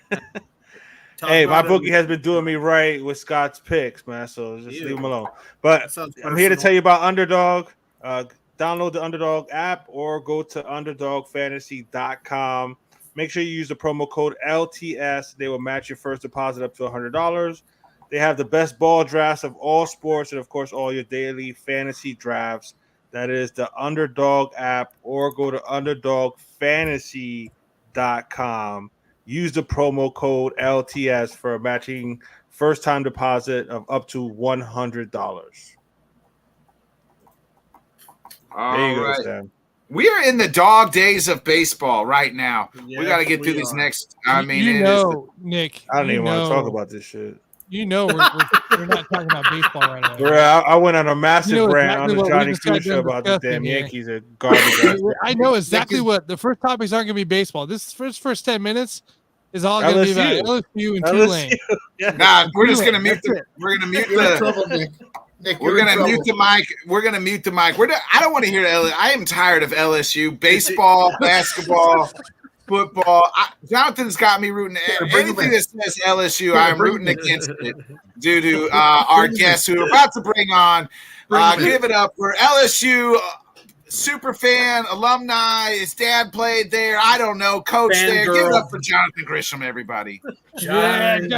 Hey, MyBookie has been doing me right with Scott's picks, man. So just leave him alone. But I'm here to tell you about Underdog. Download the Underdog app or go to underdogfantasy.com. Make sure you use the promo code LTS. They will match your first deposit up to $100. They have the best ball drafts of all sports and, of course, all your daily fantasy drafts. That is the Underdog app or go to underdogfantasy.com. Use the promo code LTS for a matching first-time deposit of up to $100. There you go, Sam. We are in the dog days of baseball right now. We got to get through this next. I mean, Nick. I don't even want to talk about this shit. We're not talking about baseball right now. Bro, I went on a massive rant on the Johnny Q show about the damn Yankees are garbage. I know exactly what the first topics aren't going to be baseball. This first 10 minutes is all going to be about LSU and Tulane. Nah, we're just going to mute the. We're going to mute the. Nick, we're going to mute the mic. We're going to mute the mic. I don't want to hear LSU. I am tired of LSU baseball, basketball. Football. Jonathan's got me rooting. Anything that says LSU, I'm rooting against it due to our guests who are about to bring on. Give it up for LSU super fan, alumni. His dad played there. I don't know. Coach there. Give it up for Jonathan Grisham, everybody. Jonathan,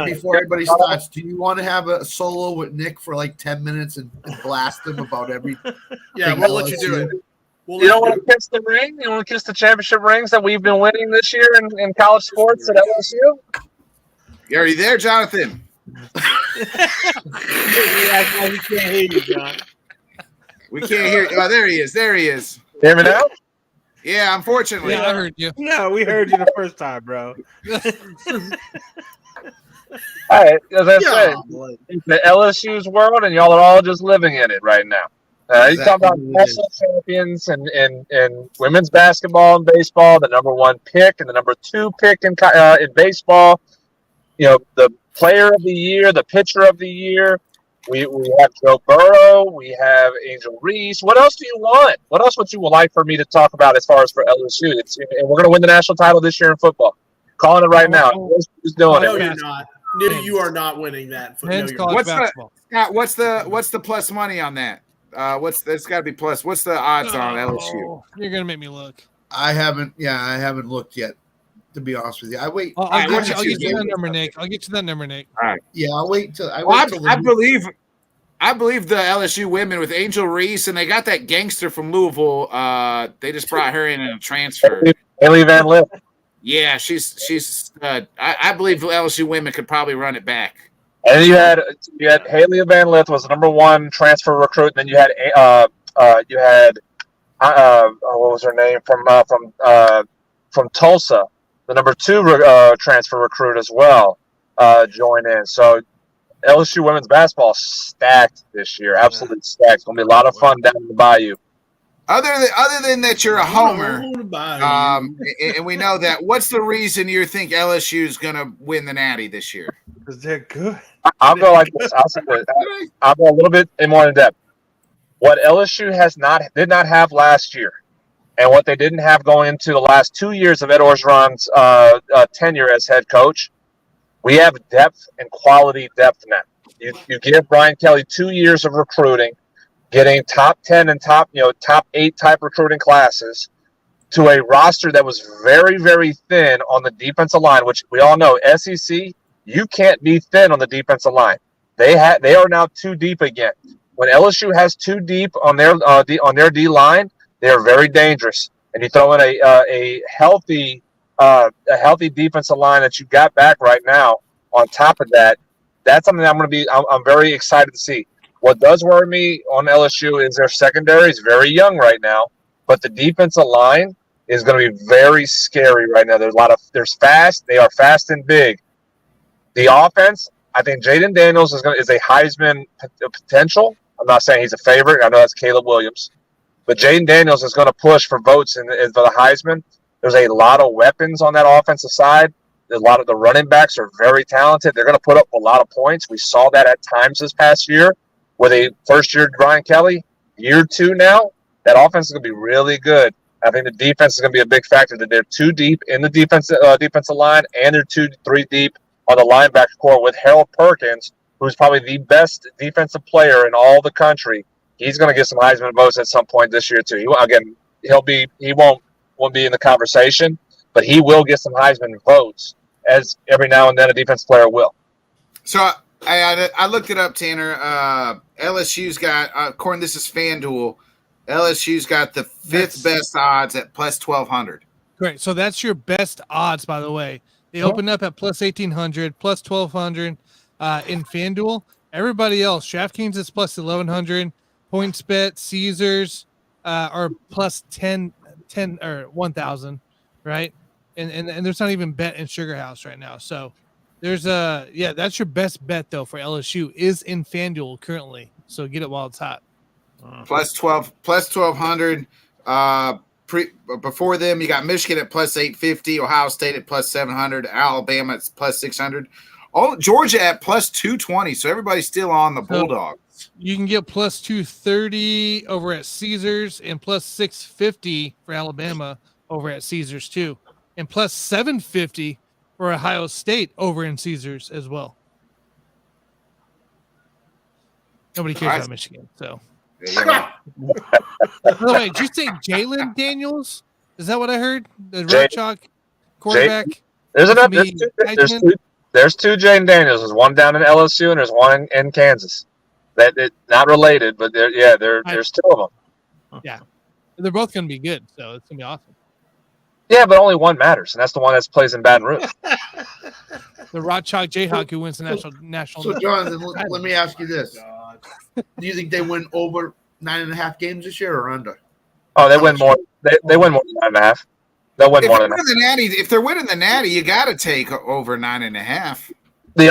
before everybody starts, do you want to have a solo with Nick for like 10 minutes and blast him about everything? Yeah, we'll let you do it. You don't want to kiss the ring? You want to kiss the championship rings that we've been winning this year in college sports at LSU? Are you there, Jonathan? We can't hear you, John. We can't hear you. Oh, there he is. There he is. Hear me now? Yeah, unfortunately. Yeah, I heard you. No, we heard you the first time, bro. All right, as I said, it's the LSU's world, and y'all are all just living in it right now. You talk about national champions and women's basketball and baseball, the number 1 pick and the number 2 pick in baseball. You know, the player of the year, the pitcher of the year. We have Joe Burrow. We have Angel Reese. What else do you want? What else would you like for me to talk about as far as for LSU? And we're going to win the national title this year in football. Calling it right now. Who's doing no, it? you're not. No, you are not winning that. What's the plus money on that? It's got to be plus. What's the odds on LSU? You're gonna make me look. I haven't looked yet. To be honest with you, I wait. I'll get you that number, Nick. I'll get you that number, Nick. All right. Yeah, I'll wait till. I believe the LSU women with Angel Reese, and they got that gangster from Louisville. They just brought her in a transfer. Haley Van Lith. Yeah, she's. I believe the LSU women could probably run it back. And you had Haley Van Lith was the number one transfer recruit. And then you had what was her name from Tulsa, the number 2 transfer recruit as well, join in. So LSU women's basketball stacked this year, absolutely stacked. It's gonna be a lot of fun down in the Bayou. Other than that, you're a homer, and we know that. What's the reason you think LSU is going to win the Natty this year? Because they're good. I'll go like this. I'll go a little bit more in depth. What LSU did not have last year, and what they didn't have going into the last 2 years of Ed Orgeron's tenure as head coach, we have depth and quality depth now. You give Brian Kelly 2 years of recruiting, getting top 10 and top 8 type recruiting classes to a roster that was very, very thin on the defensive line, which we all know SEC, you can't be thin on the defensive line. They are now too deep again. When LSU has too deep on their D line, they are very dangerous. And you throw in a healthy defensive line that you got back right now on top of that, that's something I'm very excited to see. What does worry me on LSU is their secondary is very young right now, but the defensive line is going to be very scary right now. There's fast. They are fast and big. The offense, I think Jaden Daniels is a Heisman potential. I'm not saying he's a favorite. I know that's Caleb Williams, but Jaden Daniels is going to push for votes for the Heisman. There's a lot of weapons on that offensive side. A lot of the running backs are very talented. They're going to put up a lot of points. We saw that at times this past year. With a first-year Brian Kelly, year 2 now, that offense is going to be really good. I think the defense is going to be a big factor. That they're too deep in the defensive line, and they're 2-3 deep on the linebacker core with Harold Perkins, who's probably the best defensive player in all the country. He's going to get some Heisman votes at some point this year too. He won't be in the conversation, but he will get some Heisman votes, as every now and then a defense player will. So I looked it up, Tanner. LSU's got, according this is FanDuel, LSU's got the 5th best odds at plus 1,200. Great. So that's your best odds, by the way. They open up at plus 1,800, plus 1,200 in FanDuel. Everybody else, DraftKings is plus 1,100, PointsBet, Caesars are plus 10 or 1,000, right? And there's not even bet in Sugar House right now. So there's that's your best bet though for LSU is in FanDuel currently. So get it while it's hot. Plus 1,200. Before them, you got Michigan at plus 850, Ohio State at plus 700, Alabama at plus 600, Georgia at plus 220. So everybody's still on the Bulldogs. You can get plus 230 over at Caesars and plus 650 for Alabama over at Caesars too, and plus 750 for Ohio State over in Caesars as well. Nobody cares about Michigan, so. By the way, did you say Jalen Daniels? Is that what I heard? The Red Chalk quarterback? There's two Jaden Daniels. There's one down in LSU and there's one in Kansas. Not related, but there's 2 of them. Yeah. They're both going to be good, so it's going to be awesome. Yeah, but only one matters, and that's the one that plays in Baton Rouge. The Rod Chalk Jayhawk who wins the national. So, Jonathan, let me ask you this. Do you think they win over 9.5 games this year or under? Oh, they win more. They win more than 9.5. They'll win more than that. If they're winning the Natty, you got to take over 9.5. They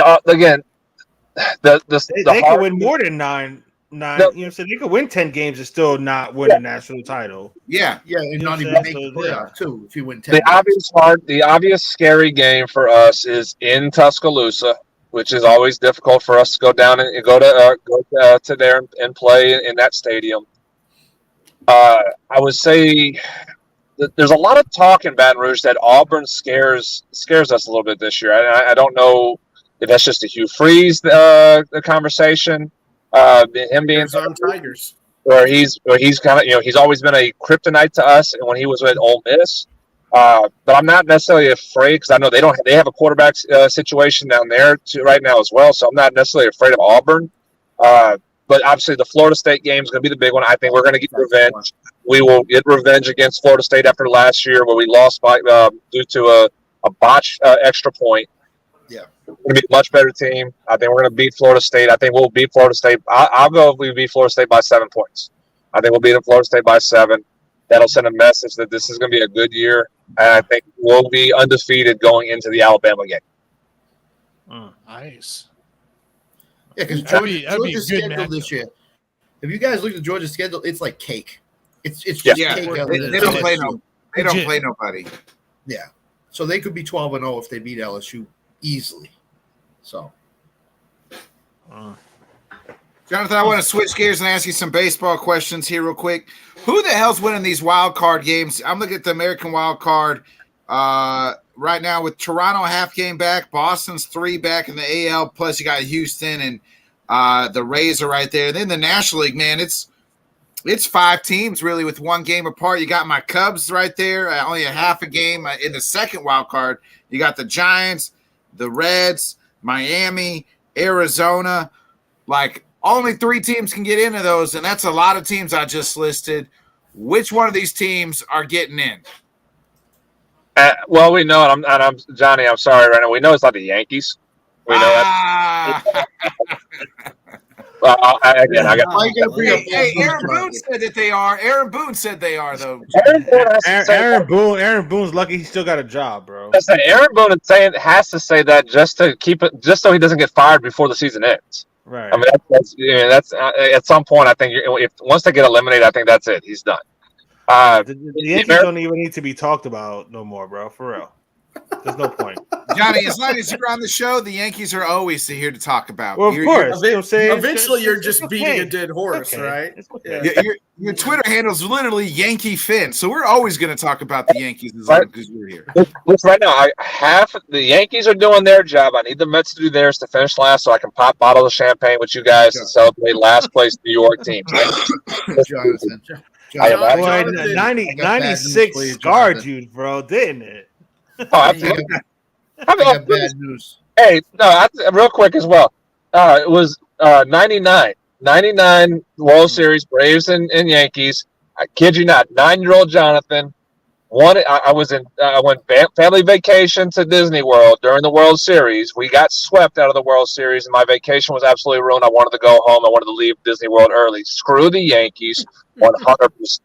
could win more than 9. So they could win 10 games and still not win a national title. Yeah, and not even make the playoff too. If you win 10, the obvious scary game for us is in Tuscaloosa, which is always difficult for us to go down and go to there and play in that stadium. I would say that there's a lot of talk in Baton Rouge that Auburn scares us a little bit this year. I don't know if that's just a Hugh Freeze the conversation. Him being on Tigers. where he's kind of, he's always been a kryptonite to us when he was at Ole Miss. But I'm not necessarily afraid because I know they have a quarterback situation down there too right now as well. So I'm not necessarily afraid of Auburn. But obviously the Florida State game is going to be the big one. I think we're going to get revenge. We will get revenge against Florida State after last year where we lost by due to a botched extra point. Yeah. We're going to be a much better team. I think we're going to beat Florida State. I think we'll beat Florida State. I'll go if we beat Florida State by 7 points. I think we'll beat Florida State by 7. That'll send a message that this is going to be a good year. And I think we'll be undefeated going into the Alabama game. Nice. Yeah, because Georgia's schedule this year. If you guys look at Georgia's schedule, it's like cake. It's just cake. They don't play They don't play nobody. Yeah, so they could be 12-0 if they beat LSU easily. So, Jonathan, I want to switch gears and ask you some baseball questions here real quick. Who the hell's winning these wild card games? I'm looking at the American wild card right now with Toronto a half game back, Boston's 3 back in the AL, plus you got Houston and the Rays are right there. Then the National League, man, it's 5 teams really with 1 game apart. You got my Cubs right there, only a half a game in the second wild card. You got the Giants, the Reds, Miami, Arizona. Like only 3 teams can get into those, and that's a lot of teams I just listed. Which one of these teams are getting in? Well, we know, and I'm Johnny. I'm sorry, right now. We know it's not the Yankees. We know that. Aaron Boone said that they are. Aaron Boone said they are, though. Aaron Boone's lucky he still got a job, bro. Aaron Boone has to say that just to keep it, just so he doesn't get fired before the season ends. Right. I mean, that's at some point. I think if once they get eliminated, I think that's it. He's done. The Yankees don't even need to be talked about no more, bro. For real. There's no point. Johnny, as long as you're on the show, the Yankees are always here to talk about. Well, of course. Eventually, you're just beating a dead horse, right? Yeah. Your Twitter handle is literally Yankee Finn, so we're always going to talk about the Yankees as long as we're here. Right now, the Yankees are doing their job. I need the Mets to do theirs to finish last, so I can pop bottles of champagne with you guys and celebrate last place New York team. Jonathan. 96 scarred you, bro, didn't it? Oh, absolutely. I got bad news. Hey, no, real quick as well. It was 99 World Series, Braves and Yankees. I kid you not, 9-year-old Jonathan. I went family vacation to Disney World during the World Series. We got swept out of the World Series, and my vacation was absolutely ruined. I wanted to go home. I wanted to leave Disney World early. Screw the Yankees, 100%.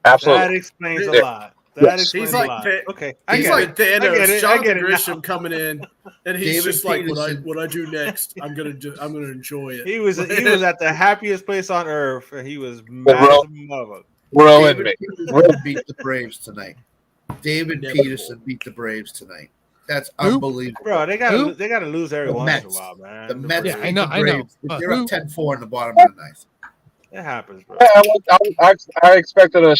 Absolutely. That explains a lot. That explains he's like a lot. Okay, he's like Thanos. Jonathan Grisham now. coming in, and he's David just like, Peterson. "What I do next? I'm gonna enjoy it." He was at the happiest place on earth, and he was mad as a mother. David Peterson beat the Braves tonight. David Peterson beat the Braves tonight. That's unbelievable, bro. They gotta lose every once in a while, man. The Mets, I know. They're up 10-4 in the bottom of the ninth. It happens, bro. I expected a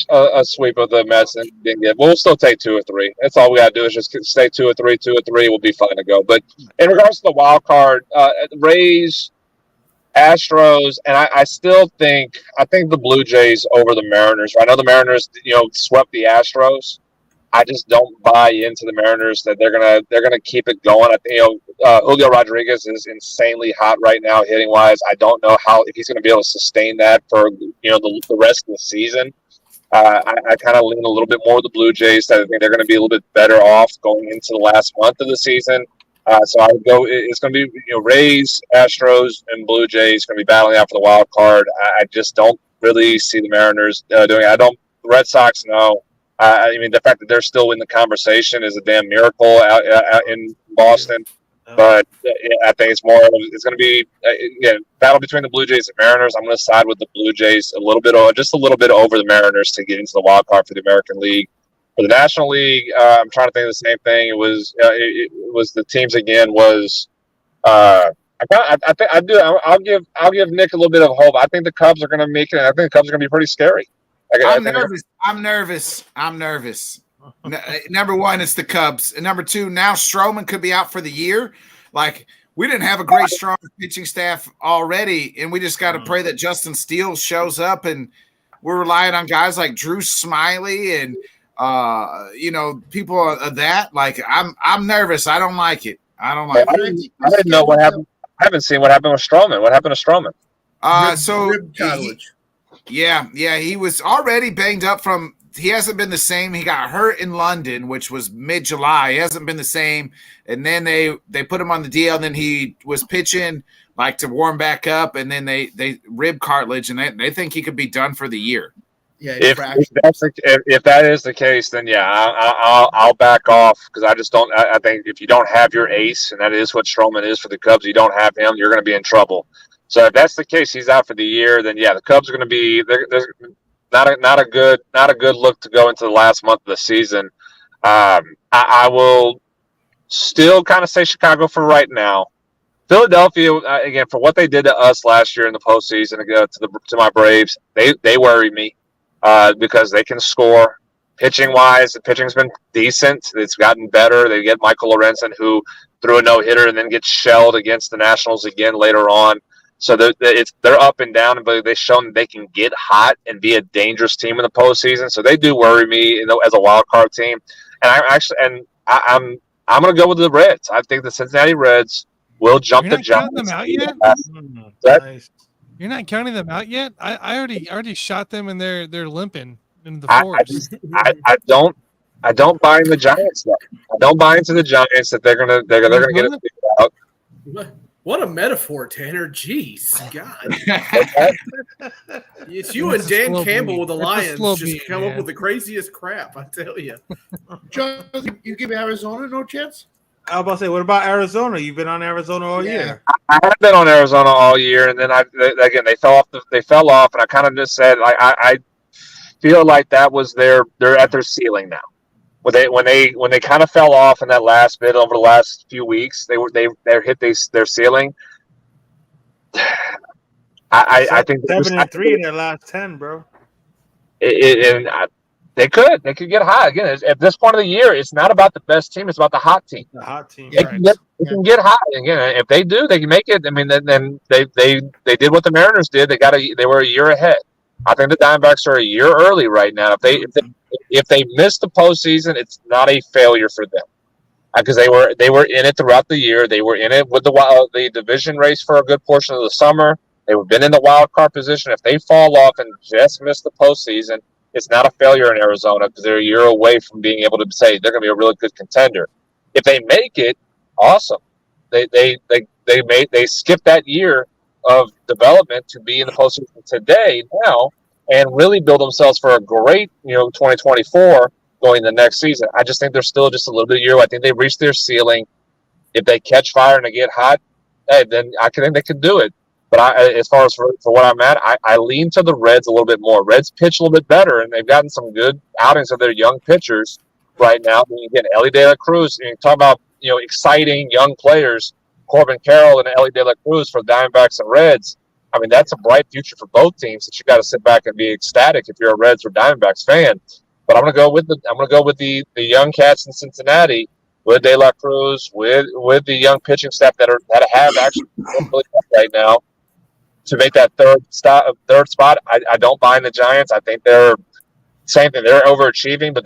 sweep of the Mets and didn't get. We'll still take 2 or 3. That's all we gotta do is just stay 2 or 3. 2 or 3, we'll be fine to go. But in regards to the wild card, Rays, Astros, and I still think the Blue Jays over the Mariners. I know the Mariners, swept the Astros. I just don't buy into the Mariners that they're gonna keep it going. I think Julio Rodriguez is insanely hot right now hitting wise. I don't know if he's gonna be able to sustain that for the rest of the season. I kind of lean a little bit more with the Blue Jays. I think they're going to be a little bit better off going into the last month of the season. So I would go. It's going to be Rays, Astros, and Blue Jays going to be battling out for the wild card. I just don't really see the Mariners doing it. The Red Sox, no. I mean, the fact that they're still in the conversation is a damn miracle out in Boston. But I think it's going to be battle between the Blue Jays and Mariners. I'm going to side with the Blue Jays just a little bit over the Mariners to get into the wild card for the American League. For the National League, I'm trying to think of the same thing. It was the teams again. I'll give Nick a little bit of hope. I think the Cubs are going to make it. I think the Cubs are going to be pretty scary. I'm nervous. Number one, it's the Cubs. And number two, now Stroman could be out for the year. Like, we didn't have a great, strong pitching staff already, and we just got to pray that Justin Steele shows up, and we're relying on guys like Drew Smiley and people of that. Like, I'm nervous. I don't like it. I don't like it. I didn't know what happened. I haven't seen what happened with Stroman. What happened to Stroman? He was already banged up from. He hasn't been the same. He got hurt in London, which was mid-July. He hasn't been the same. And then they put him on the DL, and then he was pitching like to warm back up, and then they rib cartilage, and they think he could be done for the year. Yeah, if that is the case, then I'll back off, because I just don't. I think if you don't have your ace, and that is what Stroman is for the Cubs, you don't have him, you're going to be in trouble. So if that's the case, he's out for the year. Then the Cubs are going to be. There's not a good look to go into the last month of the season. I will still kind of say Chicago for right now. Philadelphia, again, for what they did to us last year in the postseason, to my Braves, they worry me because they can score. Pitching-wise, the pitching's been decent. It's gotten better. They get Michael Lorenzen, who threw a no-hitter and then gets shelled against the Nationals again later on. So they're up and down, but they've shown that they can get hot and be a dangerous team in the postseason. So they do worry me, as a wild card team. And I'm going to go with the Reds. I think the Cincinnati Reds will jump the Giants. Them out yet? Nice. You're not counting them out yet? I already shot them, and they're limping in the fours. I don't buy in the Giants though. I don't buy into the Giants that they're gonna get it figured out. What a metaphor, Tanner. Jeez, God. It's you and Dan Campbell with the Lions just come up with the craziest crap, I tell you. John, you give Arizona no chance? I was about to say, what about Arizona? You've been on Arizona all year. I have been on Arizona all year, and then they fell off, and I kind of just said I feel like that was they're at their ceiling now. When they kind of fell off in that last bit over the last few weeks, they hit their ceiling. I think 7-3 in their last 10, bro. They could get hot again. At this point of the year, it's not about the best team; it's about the hot team. The hot team. They can get hot again. If they do, they can make it. I mean, then they did what the Mariners did. They were a year ahead. I think the Diamondbacks are a year early right now. If they miss the postseason, it's not a failure for them, because they were in it throughout the year. They were in it with the division race for a good portion of the summer. They've been in the wild card position. If they fall off and just miss the postseason, it's not a failure in Arizona, because they're a year away from being able to say they're going to be a really good contender. If they make it, awesome. They skip that year of development to be in the postseason today now and really build themselves for a great 2024 going the next season. I just think they're still just a little bit of a year. I think they've reached their ceiling. If they catch fire and they get hot, then I think they can do it. But as far as for what I'm at, I lean to the Reds a little bit more. Reds pitch a little bit better, and they've gotten some good outings of their young pitchers right now. And again, Ellie De La Cruz. You talk about exciting young players, Corbin Carroll and Ellie De La Cruz for Diamondbacks and Reds. I mean, that's a bright future for both teams that you got to sit back and be ecstatic if you're a Reds or Diamondbacks fan. But I'm going to go with the young cats in Cincinnati, with De La Cruz, with the young pitching staff that have actually really right now, to make that third spot. I don't buy in the Giants. I think they're same thing. They're overachieving, but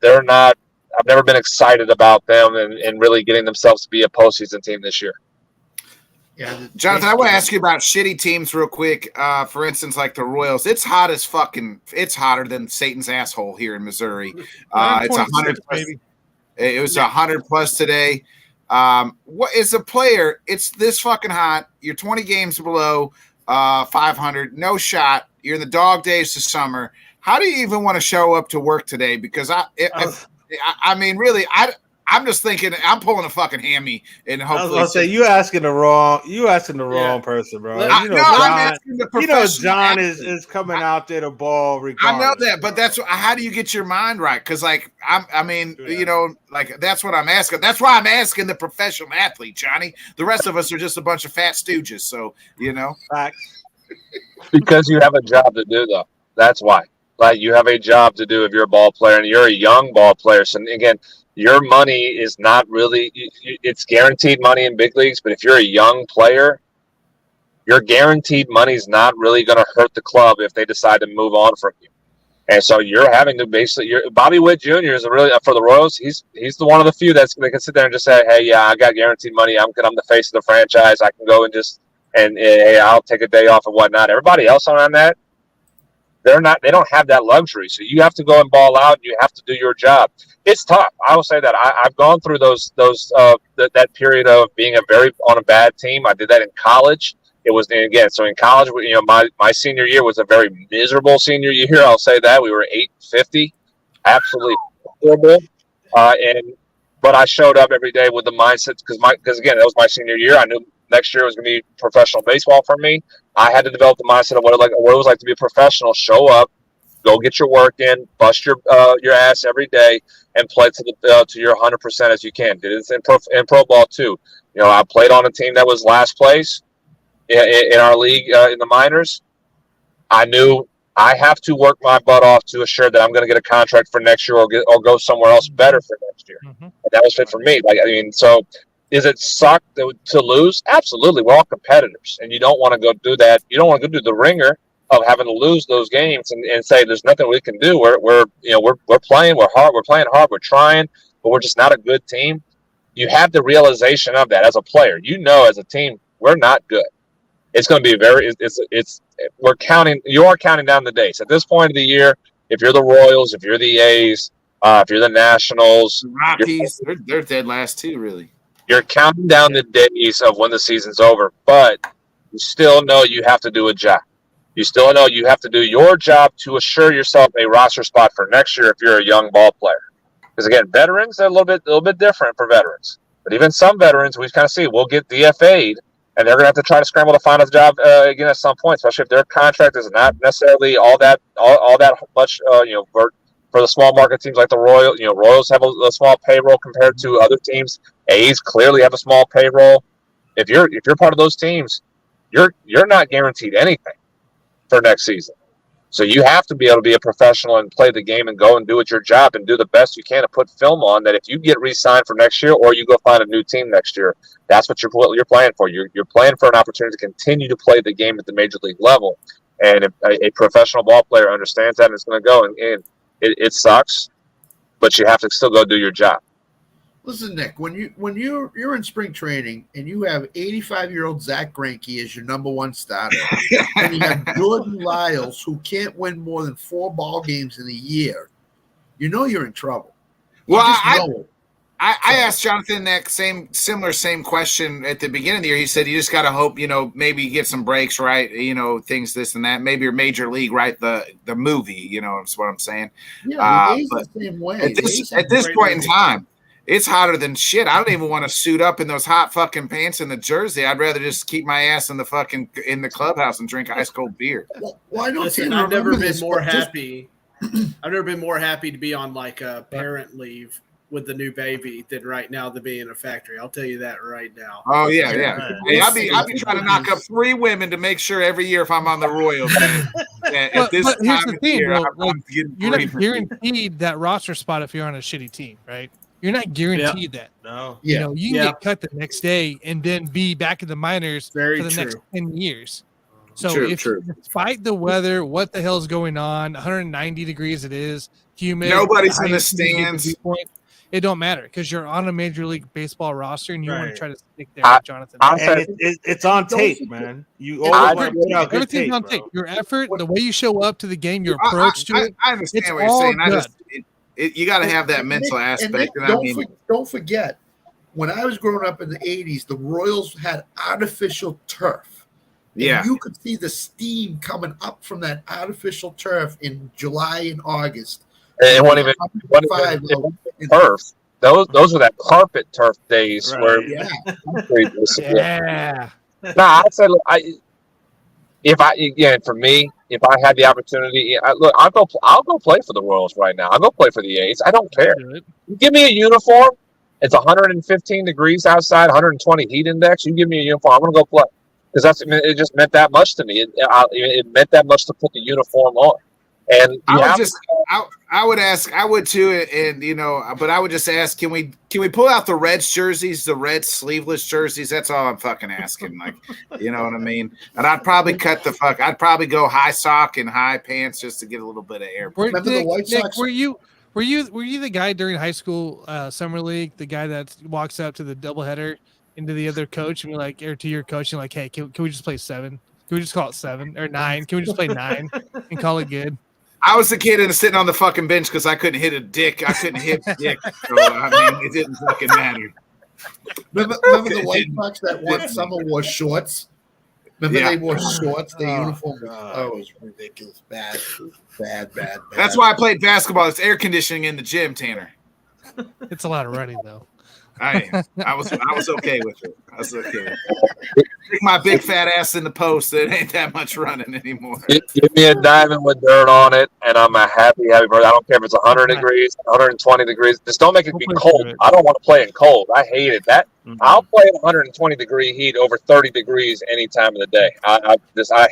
they're not. I've never been excited about them and really getting themselves to be a postseason team this year. Yeah, Jonathan, I want to ask you about shitty teams real quick. For instance, like the Royals. It's hot as fucking. It's hotter than Satan's asshole here in Missouri. It's 100. It was 100 plus today. What is a player? It's this fucking hot. You're 20 games below 500. No shot. You're in the dog days of summer. How do you even want to show up to work today? Because I mean, really, I'm just thinking I'm pulling a fucking hammy and hopefully. I was gonna say you asking the wrong person, bro. I'm asking the professional. John is coming out there to ball. Regardless. I know that, but how do you get your mind right? Because like that's what I'm asking. That's why I'm asking the professional athlete, Johnny. The rest of us are just a bunch of fat stooges. So Facts. Because you have a job to do, though. That's why. Like, you have a job to do if you're a ball player and you're a young ball player. So again, your money is not really, it's guaranteed money in big leagues, but if you're a young player, your guaranteed money is not really going to hurt the club if they decide to move on from you. And so you're having to basically, Bobby Witt Jr. is really, for the Royals, he's the one of the few that can sit there and just say, hey, yeah, I got guaranteed money. I'm the face of the franchise. I can go and hey, I'll take a day off and whatnot. Everybody else on that, they don't have that luxury. So you have to go and ball out. You have to do your job. It's tough. I will say that I've gone through that period of being on a bad team. I did that in college. It was, again, so in college, my senior year was a very miserable senior year. I'll say that. We were 850, absolutely horrible. But I showed up every day with the mindset because again, that was my senior year. I knew next year was going to be professional baseball for me. I had to develop the mindset of what it was like to be a professional. Show up, go get your work in, bust your ass every day, and play to your 100% as you can. Did it in pro ball too. I played on a team that was last place in our league in the minors. I knew I have to work my butt off to assure that I'm going to get a contract for next year or go somewhere else better for next year. Mm-hmm. And that was fit for me. So is it suck to lose? Absolutely. We're all competitors, and you don't want to go do that. You don't want to go do the ringer of having to lose those games and say there's nothing we can do. We're playing. We're hard. We're playing hard. We're trying, but we're just not a good team. You have the realization of that as a player. As a team, we're not good. It's going to be you are counting down the days. At this point of the year, if you're the Royals, if you're the A's, if you're the Nationals, Rockies, they're dead last too, really. You're counting down the days of when the season's over, but you still know you have to do a job. You still know you have to do your job to assure yourself a roster spot for next year if you're a young ball player. Because again, veterans are a little bit different for veterans. But even some veterans, we kind of see, will get DFA'd. And they're going to have to try to scramble to find a job again at some point, especially if their contract is not necessarily all that much. For the small market teams like the Royals, Royals have a small payroll compared to other teams. A's clearly have a small payroll. If you're part of those teams, you're not guaranteed anything for next season. So you have to be able to be a professional and play the game and go and do your job and do the best you can to put film on that if you get re-signed for next year or you go find a new team next year, that's what you're playing for. You're playing for an opportunity to continue to play the game at the major league level. And if a professional ball player understands that and is going to go, and it sucks, but you have to still go do your job. Listen, Nick, when you're in spring training and you have 85-year-old Zach Greinke as your number one starter, and you have Jordan Lyles who can't win more than 4 ball games in a year, you're in trouble. Well, I asked Jonathan that same question at the beginning of the year. He said you just got to hope, maybe get some breaks, right? Things this and that. Maybe your major league, right? The movie, that's what I'm saying. Yeah, but the same way. At this point in time, it's hotter than shit. I don't even want to suit up in those hot fucking pants and the jersey. I'd rather just keep my ass in the clubhouse and drink ice cold beer. Why don't Listen, I've never been more happy. I've never been more happy to be on like a parent leave with the new baby than right now to be in a factory. I'll tell you that right now. Oh yeah. Hey, I'll be trying to knock up 3 women to make sure every year if I'm on the Royals. At this time of year, you're not guaranteed that roster spot if you're on a shitty team, right? You're not guaranteed that. No. You can get cut the next day and then be back in the minors for the next 10 years. So despite the weather, what the hell is going on? 190 degrees it is, humid. Nobody's in the stands. It don't matter because you're on a Major League Baseball roster and you want to try to stick there, Jonathan. It's on tape, man. Everything's on tape. Your effort, the way you show up to the game, your approach to it. I understand what you're saying. You got to have that mental aspect. Don't forget, when I was growing up in the 80s, the Royals had artificial turf. And you could see the steam coming up from that artificial turf in July and August. It wasn't even turf. Those were that carpet turf days where I'd say for me, if I had the opportunity, I'll go play for the Royals right now. I'll go play for the A's. I don't care. You give me a uniform. It's 115 degrees outside, 120 heat index. You give me a uniform. I'm gonna go play because it just meant that much to me. It meant that much to put the uniform on. And I would ask, I would too, and but I would just ask, can we pull out the Reds jerseys, the red sleeveless jerseys? That's all I'm fucking asking. Like, you know what I mean? And I'd probably I'd probably go high sock and high pants just to get a little bit of air. Remember the White Sox? Were you the guy during high school summer league, the guy that walks up to the doubleheader into the other coach and be like, or to your coach and like, hey, can we just play 7? Can we just call it 7 or 9? Can we just play 9 and call it good? I was the kid and sitting on the fucking bench because I couldn't hit a dick. I couldn't hit dick. So, I mean, it didn't fucking matter. Remember the White Sox that one summer wore shorts? Remember they wore shorts? Their uniform it was ridiculous. Bad. That's why I played basketball. It's air conditioning in the gym, Tanner. It's a lot of running, though. I was okay with it. I was okay. Stick my big fat ass in the post. It ain't that much running anymore. Give me a diamond with dirt on it, and I'm a happy birthday. I don't care if it's 100 degrees, 120 degrees. Just don't make it be cold. I don't want to play in cold. I hate it. I'll play in 120 degree heat over 30 degrees any time of the day. I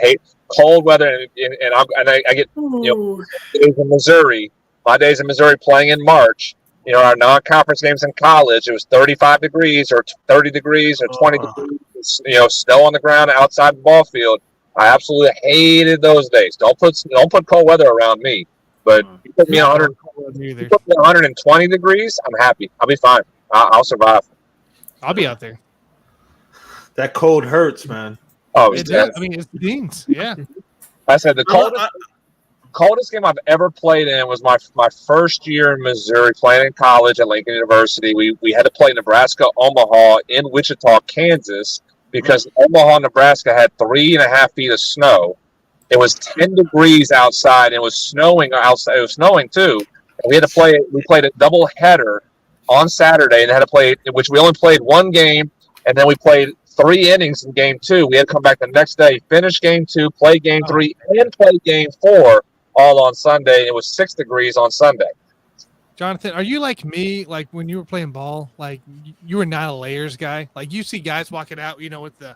hate cold weather, and I get days in Missouri. My days in Missouri playing in March. Our non-conference games in college, it was 35 degrees or 30 degrees or 20 degrees, snow on the ground outside the ball field. I absolutely hated those days. Don't put cold weather around me. But you put me 120 degrees, I'm happy. I'll be fine. I'll survive. I'll be out there. That cold hurts, man. Oh, it does. I mean, it's beans. Yeah. I said the coldest game I've ever played in was my first year in Missouri playing in college at Lincoln University. We had to play Nebraska, Omaha in Wichita, Kansas, because Omaha, Nebraska had 3.5 feet of snow. It was 10 degrees outside. And it was snowing outside. It was snowing too. And we played a double header on Saturday and had to play, which we only played one game. And then we played 3 innings in game 2. We had to come back the next day, finish game 2, play game 3, and play game 4. All on Sunday. It was 6 degrees on Sunday. Jonathan, are you like me? Like when you were playing ball, like you were not a layers guy. Like you see guys walking out, with the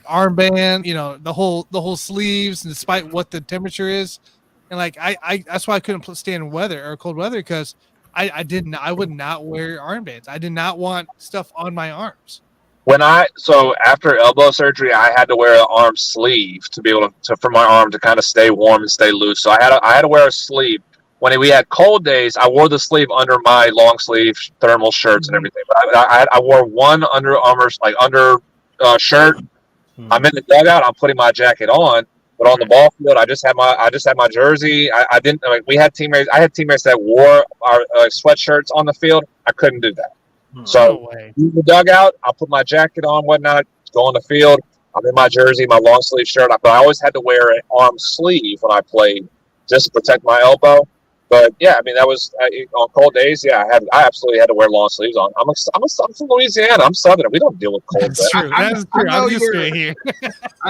armband, the whole sleeves, and despite what the temperature is, and like I that's why I couldn't stand weather or cold weather because I would not wear armbands. I did not want stuff on my arms. So after elbow surgery, I had to wear an arm sleeve to be able to for my arm to kind of stay warm and stay loose. So I had to wear a sleeve. When we had cold days, I wore the sleeve under my long sleeve thermal shirts and everything. But I wore one Under Armour shirt. I'm in the dugout. I'm putting my jacket on, but on the ball field, I just had my jersey. I didn't. We had teammates. I had teammates that wore our sweatshirts on the field. I couldn't do that. So in the dugout, I'll put my jacket on, whatnot, go on the field. I'm in my jersey, my long sleeve shirt. But I always had to wear an arm sleeve when I played just to protect my elbow. But yeah, I mean that was on cold days. Yeah, I absolutely had to wear long sleeves on. I'm from Louisiana. I'm Southern. We don't deal with cold. That's true. That's true. I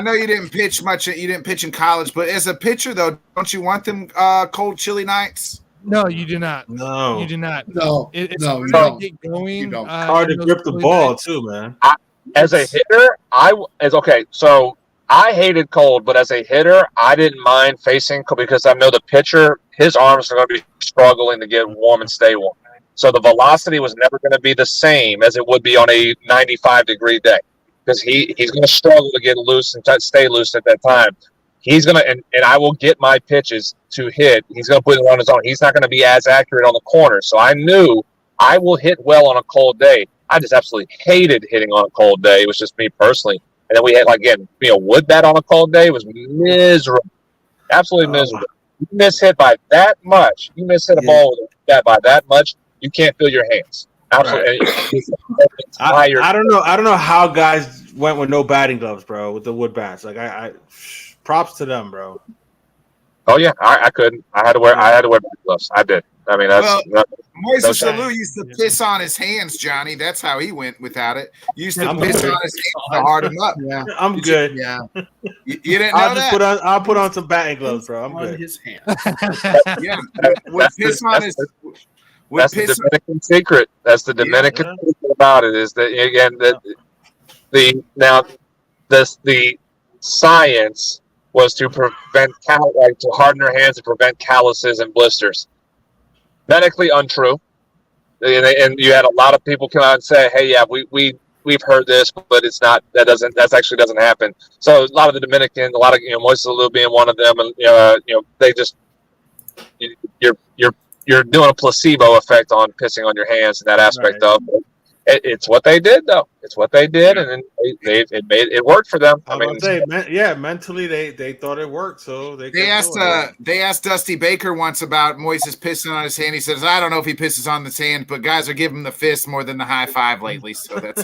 know you didn't pitch much. You didn't pitch in college, but as a pitcher though, don't you want them cold, chilly nights? No, you do not. No, you do not. No, it's no, hard to get going. You don't. Hard to grip the ball too, man. As a hitter, So I hated cold, but as a hitter, I didn't mind facing because I know the pitcher, his arms are going to be struggling to get warm and stay warm. So the velocity was never going to be the same as it would be on a 95-degree day because he's going to struggle to get loose and stay loose at that time. He's going to, and I will get my pitches to hit. He's going to put it on his own. He's not going to be as accurate on the corner. So I knew I will hit well on a cold day. I just absolutely hated hitting on a cold day. It was just me personally. And then we had, wood bat on a cold day. It was miserable. Absolutely miserable. You miss hit by that much. You miss hit a ball with a bat by that much. You can't feel your hands. Absolutely. Right. I don't know. I don't know how guys went with no batting gloves, bro, with the wood bats. Like I props to them, bro. Oh yeah, I couldn't. I had to wear batting gloves. I did. I mean, Moises Alou used to piss on his hands, Johnny. That's how he went without it. He used to piss on his hands to hard him up. Yeah, I'm good. Yeah, you didn't know that? I'll put on some batting gloves, bro. I'm good. His hands. Yeah, with piss on his. That's the Dominican secret. That's the Dominican secret about it. Is that again the science was to prevent to harden their hands and prevent calluses and blisters. Medically untrue, and you had a lot of people come out and say, "Hey, yeah, we've heard this, but it's not. That actually doesn't happen." So a lot of the Dominicans, a lot of Moises being one of them, and they just you're doing a placebo effect on pissing on your hands in that aspect of it. It's what they did, though. It's what they did, and it worked for them. Mentally they thought it worked, so they asked Dusty Baker once about Moises pissing on his hand. He says, "I don't know if he pisses on his hand, but guys are giving him the fist more than the high five lately." So that's.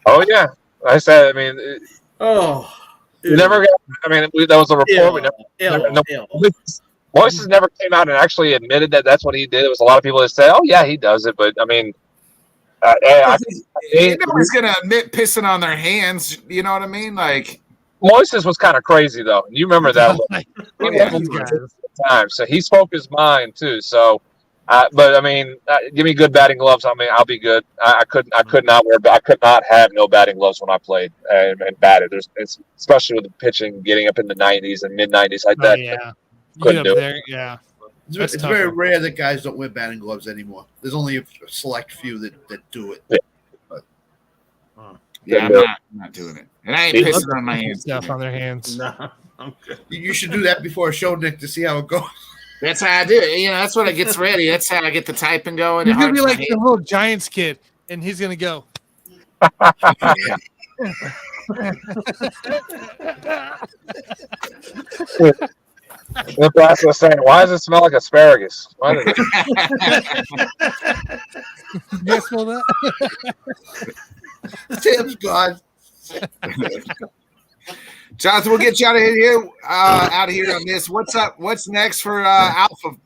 Oh yeah, I said. I mean, we never got. I mean, that was a report. Moises never came out and actually admitted that that's what he did. It was a lot of people that say, "Oh yeah, he does it," but I mean, nobody's gonna admit pissing on their hands. You know what I mean? Like Moises was kind of crazy though. You remember that? Time, so he spoke his mind too. So, but I mean, give me good batting gloves. I mean, I'll be good. I could not have no batting gloves when I played and batted. Especially with the pitching getting up in the 90s and mid 90s like that. Yeah. Couldn't do there, it. Yeah. It's very rare that guys don't wear batting gloves anymore. There's only a select few that do it. Yeah. But, I'm not doing it. And I ain't pissing on my hands. Stuff on their hands. No, I'm good. You should do that before a show, Nick, to see how it goes. That's how I do it. That's when it gets ready. That's how I get the typing going. He's gonna be like the little Giants kid, and he's gonna go. The boss was saying, "Why does it smell like asparagus?" Why does You guys smell that? Tim's gone. Jonathan, we'll get you out of here on this. What's up? What's next for Alpha?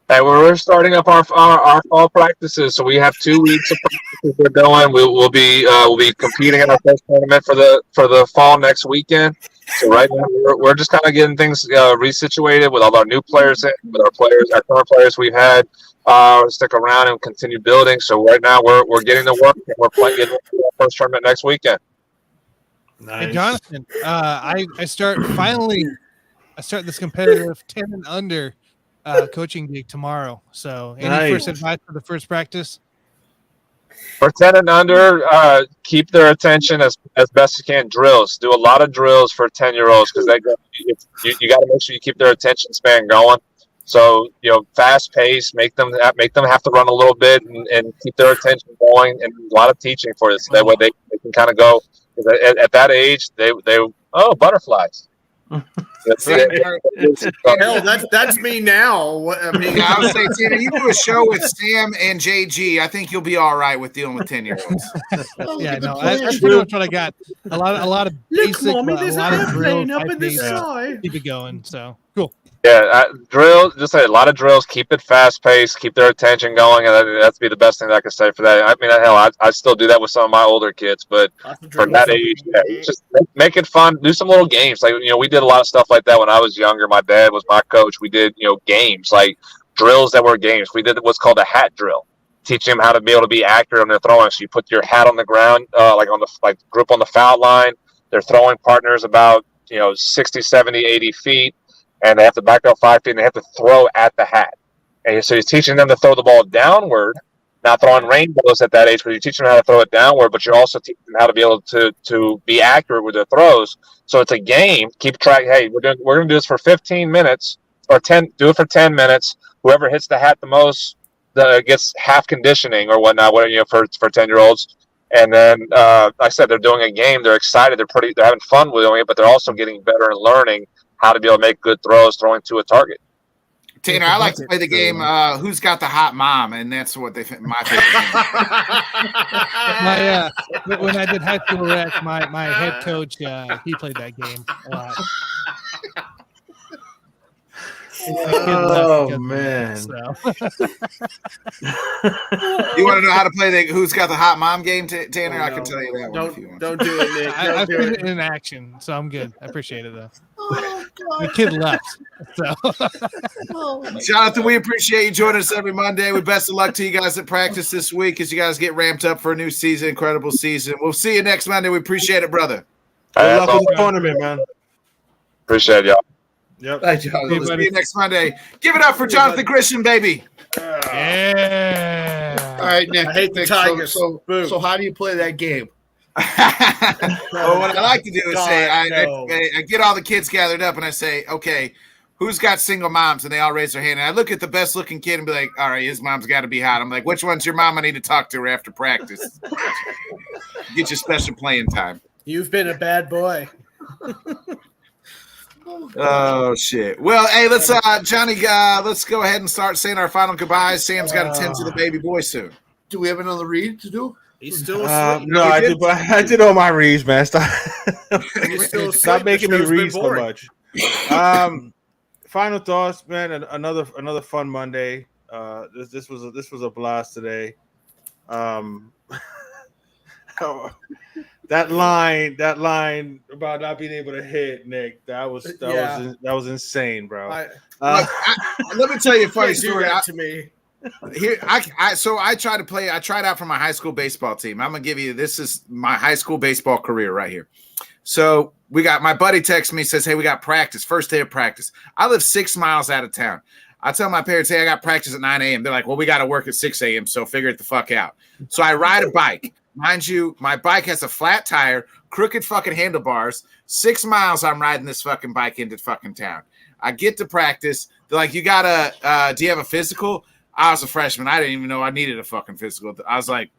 Hey, we're starting up our fall practices, so we have 2 weeks of practices we're doing. We'll be competing in our first tournament for the fall next weekend. So right now we're just kind of getting things resituated with all our new players in, with our current players we've had stick around and continue building. So right now we're getting to work and we're getting our first tournament next weekend. Nice. Hey, Jonathan, I start this competitive 10 and under coaching gig tomorrow. So any first advice for the first practice? For 10 and under, keep their attention as best you can. Drills. Do a lot of drills for 10-year-olds because you got to make sure you keep their attention span going. So, fast pace, make them have to run a little bit and keep their attention going, and a lot of teaching for this. That way they can kind of go. At that age, they butterflies. Hell, that's me now. I mean, I would say, Tina, you do a show with Sam and JG. I think you'll be all right with dealing with 10-year-olds. Yeah, no, that's pretty much what I got. A lot of basic, Mommy, there's a lot of drills. up in the sky. Keep it going. So cool. Yeah, drills. Just say a lot of drills. Keep it fast paced. Keep their attention going, and that's be the best thing that I can say for that. I mean, hell, I still do that with some of my older kids, but for that age, just make it fun. Do some little games. Like we did a lot of stuff like that when I was younger. My dad was my coach. We did games like drills that were games. We did what's called a hat drill. Teach them how to be able to be accurate on their throwing. So you put your hat on the ground, group on the foul line. They're throwing partners about 60, 70, 80 feet. And they have to back up 5 feet, and they have to throw at the hat. And so he's teaching them to throw the ball downward, not throwing rainbows at that age, but you're teaching them how to throw it downward, but you're also teaching them how to be able to be accurate with their throws. So it's a game. Keep track. Hey, we're going to do this for 15 minutes or 10. Do it for 10 minutes. Whoever hits the hat the most gets half conditioning or whatnot. For 10-year-olds. And then, like I said, they're doing a game. They're excited. They're having fun with doing it, but they're also getting better and learning how to be able to make good throws throwing to a target. Tanner, I like to play the game Who's Got the Hot Mom, and that's what they think my favorite game. When I did high school rec, my head coach, he played that game a lot. Oh, man. You want to know how to play the Who's Got the Hot Mom game, Tanner? I can tell you that one if you want. Don't do it, Nick. I've seen it in action, so I'm good. I appreciate it, though. the kid left. So, Jonathan, we appreciate you joining us every Monday. We best of luck to you guys at practice this week as you guys get ramped up for a new season, incredible season. We'll see you next Monday. We appreciate it, brother. Good luck with the tournament, man. Appreciate y'all. Yep. Bye, Jonathan. We'll see you next Monday. Give it up for Jonathan Grishman, baby. Yeah. All right, Nick. I hate the Nick, Tigers. So how do you play that game? Well, what I like to do is say, I get all the kids gathered up and I say, okay, who's got single moms? And they all raise their hand. And I look at the best looking kid and be like, all right, his mom's got to be hot. I'm like, which one's your mom? I need to talk to her after practice. Get your special playing time. You've been a bad boy. Oh shit. Well, hey, let's Johnny, let's go ahead and start saying our final goodbyes. Sam's got to tend to the baby boy soon. Do we have another read to do? He's still asleep. No, I did all my reads, man. Stop making me read so much. Final thoughts, man. Another fun Monday. This was a blast today. That line about not being able to hit, Nick, that was insane, bro. Let me tell you a funny story. To me. Here, I tried to play. I tried out for my high school baseball team. I'm gonna give you. This is my high school baseball career right here. So we got my buddy texts me, says, "Hey, we got practice. First day of practice." I live 6 miles out of town. I tell my parents, "Hey, I got practice at 9 a.m." They're like, "Well, we got to work at 6 a.m. So figure it the fuck out." So I ride a bike. Mind you, my bike has a flat tire, crooked fucking handlebars. 6 miles I'm riding this fucking bike into fucking town. I get to practice. They're like, "You gotta, do you have a physical?" I was a freshman. I didn't even know I needed a fucking physical. I was like,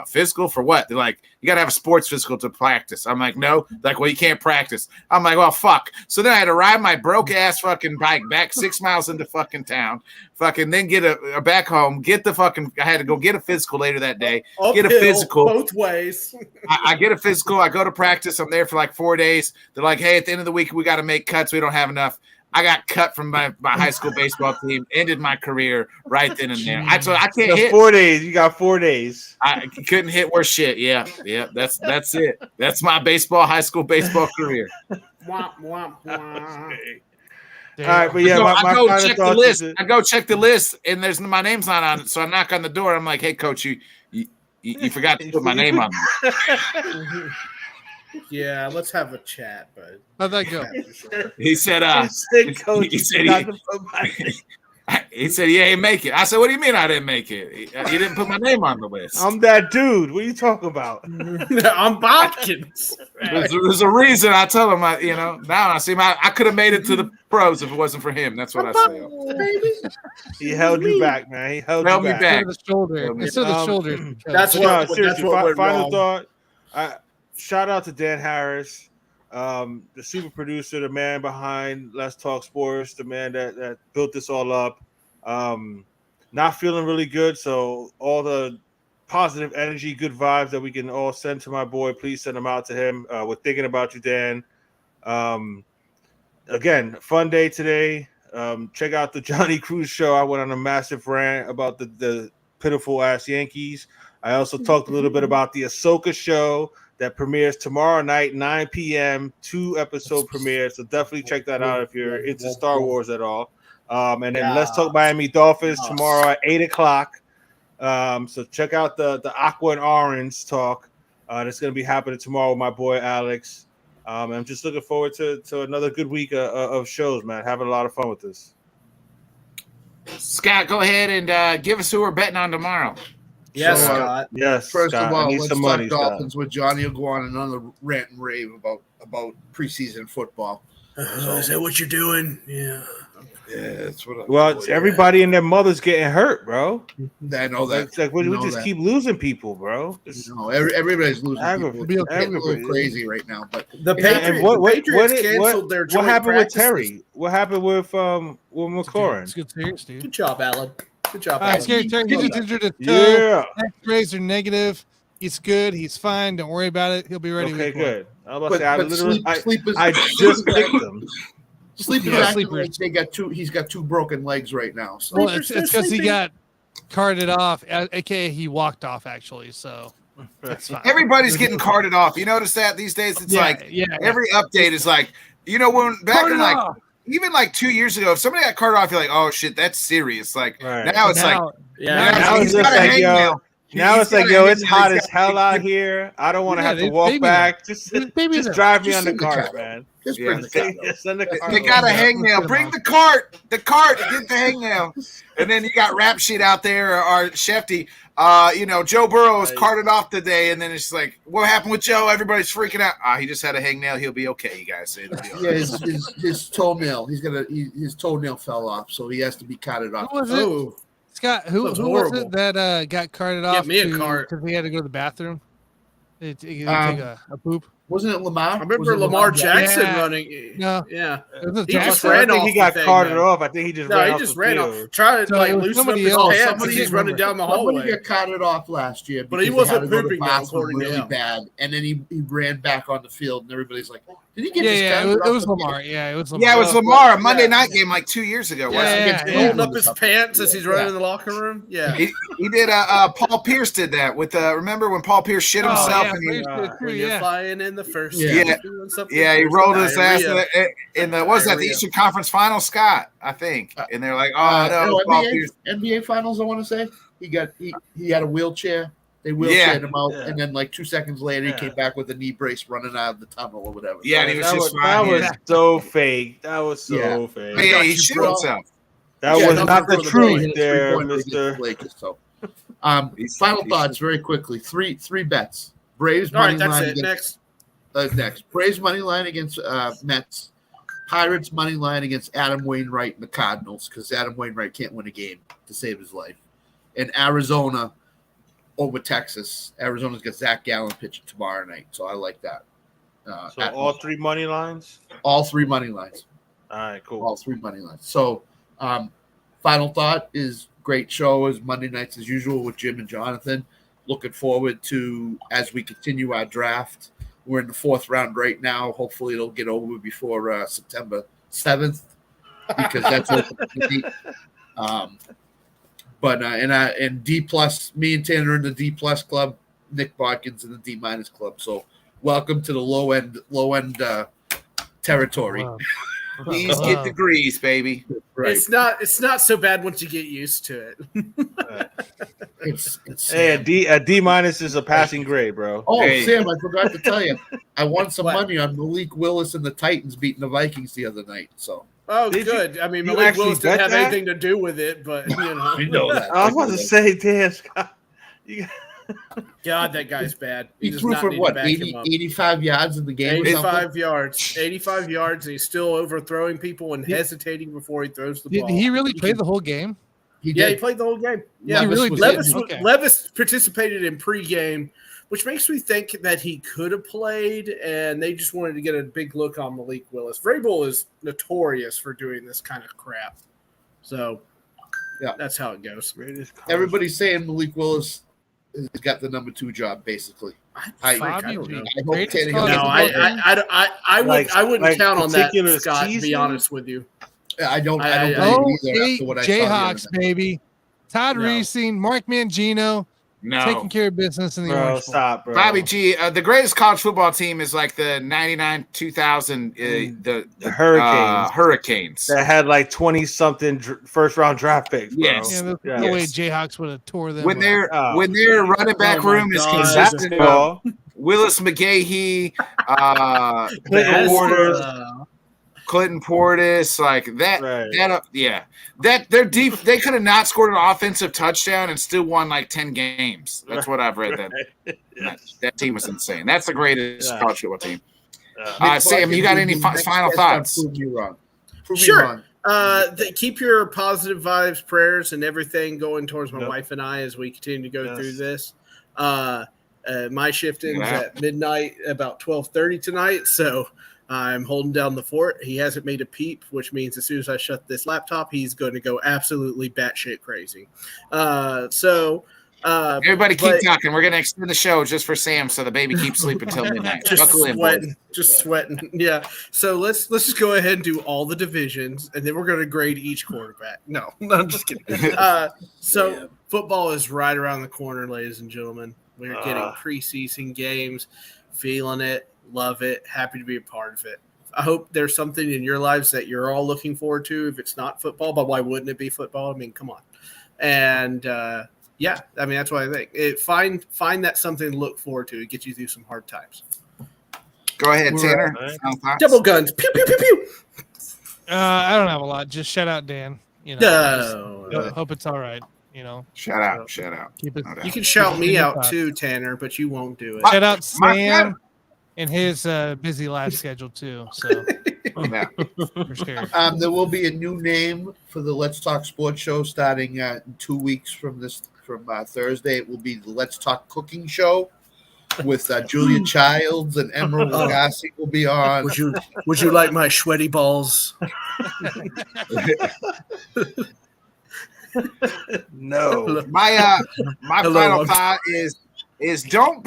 physical for what? They're like, "You got to have a sports physical to practice." I'm like, "No." They're like, "Well, you can't practice." I'm like, "Well, fuck." So then I had to ride my broke ass fucking bike back 6 miles into fucking town, fucking then get a back home, get the fucking, I had to go get a physical later that day, get a physical. Both ways. I get a physical. I go to practice. I'm there for like 4 days. They're like, "Hey, at the end of the week, we got to make cuts. We don't have enough." I got cut from my high school baseball team, ended my career right then and there. I can't hit. 4 days. You got 4 days. I couldn't hit worth shit. Yeah. That's it. That's my high school baseball career. Womp, womp, womp. All right, but yeah, I go check the list. I go check the list, and my name's not on it. So I knock on the door. I'm like, "Hey, coach, you forgot to put my name on it." Yeah, let's have a chat, bud. How'd that go? He said, he said, "Yeah, he make it." I said, "What do you mean I didn't make it? You didn't put my name on the list." I'm that dude. What are you talking about? I'm Bodkins. There's a reason I tell him. Now I see I could have made it to the pros if it wasn't for him. That's what I say. He held you back, man. He held me back. Instead of the shoulder. Instead of the shoulder. That's what final thought. Shout out to Dan Harris, the super producer, the man behind Let's Talk Sports, the man that built this all up. Not feeling really good, so all the positive energy, good vibes that we can all send to my boy, please send them out to him. We're thinking about you, Dan. Again, fun day today. Check out the Johnny Cruz show. I went on a massive rant about the pitiful ass Yankees. I also talked a little bit about the Ahsoka show that premieres tomorrow night, 9 p.m., 2-episode premiere. So definitely check that out if you're into Star Wars at all. And then Let's Talk Miami Dolphins tomorrow at 8 o'clock. So check out the Aqua and Orange talk. That's going to be happening tomorrow with my boy Alex. I'm just looking forward to another good week of shows, man. Having a lot of fun with this. Scott, go ahead and give us who we're betting on tomorrow. Yes, Scott. Yes. First Scott, of all, let's money, talk Dolphins with Johnny Iguana and another rant and rave about preseason football. Is that what you're doing? Yeah. Yeah, that's what. Everybody and their mother's getting hurt, bro. I know that. It's like we just keep losing people, bro. Everybody's losing people. It's getting a little crazy right now. But the Patriots canceled their joint what happened practices. with Terry? What happened with McLaurin? It's good series, dude. Good job, Alan. Good job, Alan. Terry just injured his toe. Yeah. X-rays are negative. He's good. He's fine. Don't worry about it. He'll be ready. Okay, good. I was but about to say, sleep is, I just picked him. Sleep is acting like he's got two broken legs right now. So. Well, it's because he got carted off, aka he walked off actually. So that's fine. Everybody's getting carted off. You notice that these days? It's every update is like, when back in like even like 2 years ago, if somebody got carted off, you're like, oh shit, that's serious. Like now it's now he's got a hangnail. Now it's like, yo, it's hot as hell out here. I don't want to have to walk back. Just drive me on the cart, man. Just bring the cart. They got a hangnail. Bring the cart. The cart. Get the hangnail. And then you got rap shit out there, or Shefty. Joe Burrow was carted off today, and then it's like, what happened with Joe? Everybody's freaking out. He just had a hangnail. He'll be okay, you guys. Yeah, his toenail. His toenail fell off, so he has to be carted off. Who was it? Scott, who was it that got carted off? Get me a cart because he had to go to the bathroom. He take a poop. Wasn't it Lamar? I remember Lamar Jackson running. No, yeah, he just ran off. He got carted off. I think he just ran off. Trying to loosen up his pants as he's running down the hallway. Somebody got carted off last year, but he wasn't pooping really bad, and then he ran back on the field, and everybody's like, "Did he get?" It was Lamar. Yeah, it was Lamar. Yeah, it was Lamar. A Monday night game like 2 years ago. Holding up his pants as he's running in the locker room. Yeah, he did. Paul Pierce did that with. Remember when Paul Pierce shit himself and he flying in the first. Yeah, he rolled his ass in the the Eastern Conference Finals, Scott, I think. And they're like, NBA Finals, I want to say. He had a wheelchair. They wheelchaired him out, and then like 2 seconds later, he came back with a knee brace running out of the tunnel or whatever. Yeah, and he was that was so fake. That was so fake. Yeah, he shit himself. That was not the truth there, Mr. Final thoughts very quickly. Three bets. Braves money line. Next. Braves money line against Mets. Pirates money line against Adam Wainwright and the Cardinals, because Adam Wainwright can't win a game to save his life. And Arizona over Texas. Arizona's got Zach Gallen pitching tomorrow night, so I like that. So all 3 money lines? All 3 money lines. All right, cool. All 3 money lines. So final thought is great show as Monday nights as usual with Jim and Jonathan. Looking forward to as we continue our draft. We're in the 4th round right now. Hopefully it'll get over before September 7th, because that's and D plus, me and Tanner in the D plus club, Nick Bodkins in the D minus club. So welcome to the low end territory. Wow. Please get degrees, baby. Right. It's not so bad once you get used to it. A D minus is a passing grade, bro. Oh, Sam, I forgot to tell you, I won some money on Malik Willis and the Titans beating the Vikings the other night. So. Oh, good. I mean, Malik Willis didn't have anything to do with it, but you know that. I was about to say, damn, Scott. God, that guy's bad. He threw for what, 85 yards in the game? 85 yards. 85 yards, and he's still overthrowing people and hesitating before he throws the ball. Did he really play the whole game? He played the whole game. Yeah, Levis participated in pregame, which makes me think that he could have played, and they just wanted to get a big look on Malik Willis. Vrabel is notorious for doing this kind of crap. So, that's how it goes. Everybody's saying Malik Willis has got the number 2 job, basically. I don't know. I wouldn't count on that, Scott, to be honest with you. I don't believe either. Jayhawks, baby. Todd Reesing, Mark Mangino, taking care of business in the Orange Bowl. Stop, bro. Bobby G, the greatest college football team is like the 99, 2000, the Hurricanes. That had like 20-something first-round draft picks, bro. Yes. Yeah, there's no way Jayhawks would have tore them. When their running back room is consistent, Willis McGahee, Clinton Portis, like that. Right. That they're deep. They could have not scored an offensive touchdown and still won like 10 games. That's what I've read. That team was insane. That's the greatest college football team. Sam, you got any final thoughts? Prove you wrong. Sure. Keep your positive vibes, prayers, and everything going towards my wife and I as we continue to go through this. My shift ends at midnight, about 12:30 tonight, so I'm holding down the fort. He hasn't made a peep, which means as soon as I shut this laptop, he's going to go absolutely batshit crazy. Everybody keep talking. We're going to extend the show just for Sam, so the baby keeps sleeping until midnight. Just sweating. Yeah. So let's just go ahead and do all the divisions, and then we're going to grade each quarterback. No, I'm just kidding. Football is right around the corner, ladies and gentlemen. We're getting preseason games, feeling it. Love it. Happy to be a part of it. I hope there's something in your lives that you're all looking forward to. If it's not football, but why wouldn't it be football? I mean, come on. And yeah, I mean, that's what I think. Find that something to look forward to. It gets you through some hard times. Go ahead, Tanner. Double guns. Pew, pew, pew, pew. I don't have a lot. Just shout out Dan. Hope it's all right. Shout out. Keep it, you can shout me out too, Tanner, but you won't do it. Shout out Sam and his busy life schedule too. So yeah. For sure. There will be a new name for the Let's Talk Sports Show starting in 2 weeks from Thursday. It will be the Let's Talk Cooking Show with Julia Childs and Emerald Lagasse will be on. Would you like my sweaty balls? No. My final thought is don't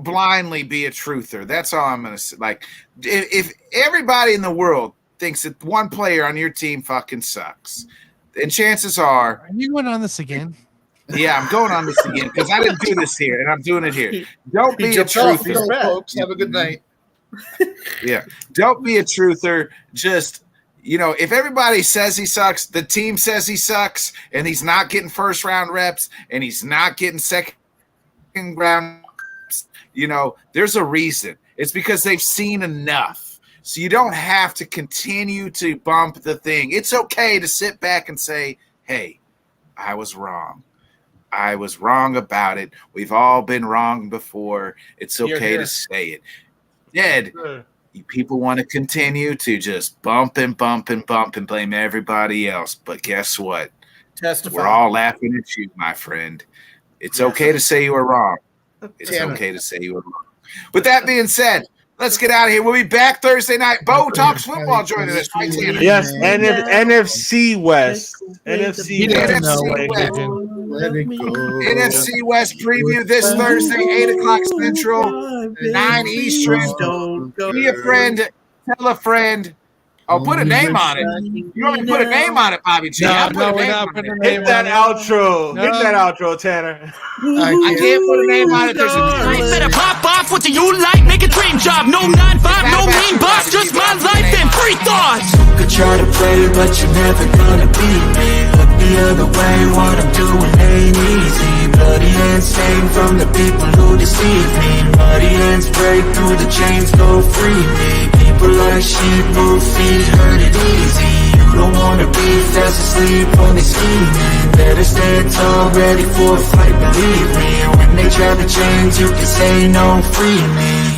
blindly be a truther. That's all I'm gonna say. Like, if everybody in the world thinks that one player on your team fucking sucks, then chances are you going on this again? Yeah, I'm going on this again because I didn't do this here and I'm doing it here. Don't be a truther, folks. Have a good night. Yeah, don't be a truther. Just if everybody says he sucks, the team says he sucks, and he's not getting first round reps and he's not getting second round reps, there's a reason. It's because they've seen enough. So you don't have to continue to bump the thing. It's okay to sit back and say, hey, I was wrong. I was wrong about it. We've all been wrong before. It's okay to say it. Dead. People want to continue to just bump and blame everybody else. But guess what? Testify. We're all laughing at you, my friend. It's okay to say you were wrong. It's okay to say you were wrong. With that being said, let's get out of here. We'll be back Thursday night. Bo Talks Football joining us. Right, Tanner? Yes, NFC West. NFC West. NFC West preview this Thursday, 8 o'clock Central, 9 Eastern. Be a friend. Tell a friend. Oh, put a name on it. You want me to put a name on it, Bobby G? No, we're not putting a name on it. Hit that outro. Hit that outro, Tanner. I can't put a name on it. There's a better pop off. What do you like? Make a dream job. No 9-5, no mean boss. Just my life and free thoughts. Could try to play, but you're never gonna beat me. Look the other way. What I'm doing ain't easy. Bloody hands stained from the people who deceive me. Muddy hands break through the chains, go free me. People like sheep move feet, hurt it easy. You don't wanna be fast asleep on the scheming. Better stand tall, ready for a fight, believe me. When they try to change, you can say no, free me.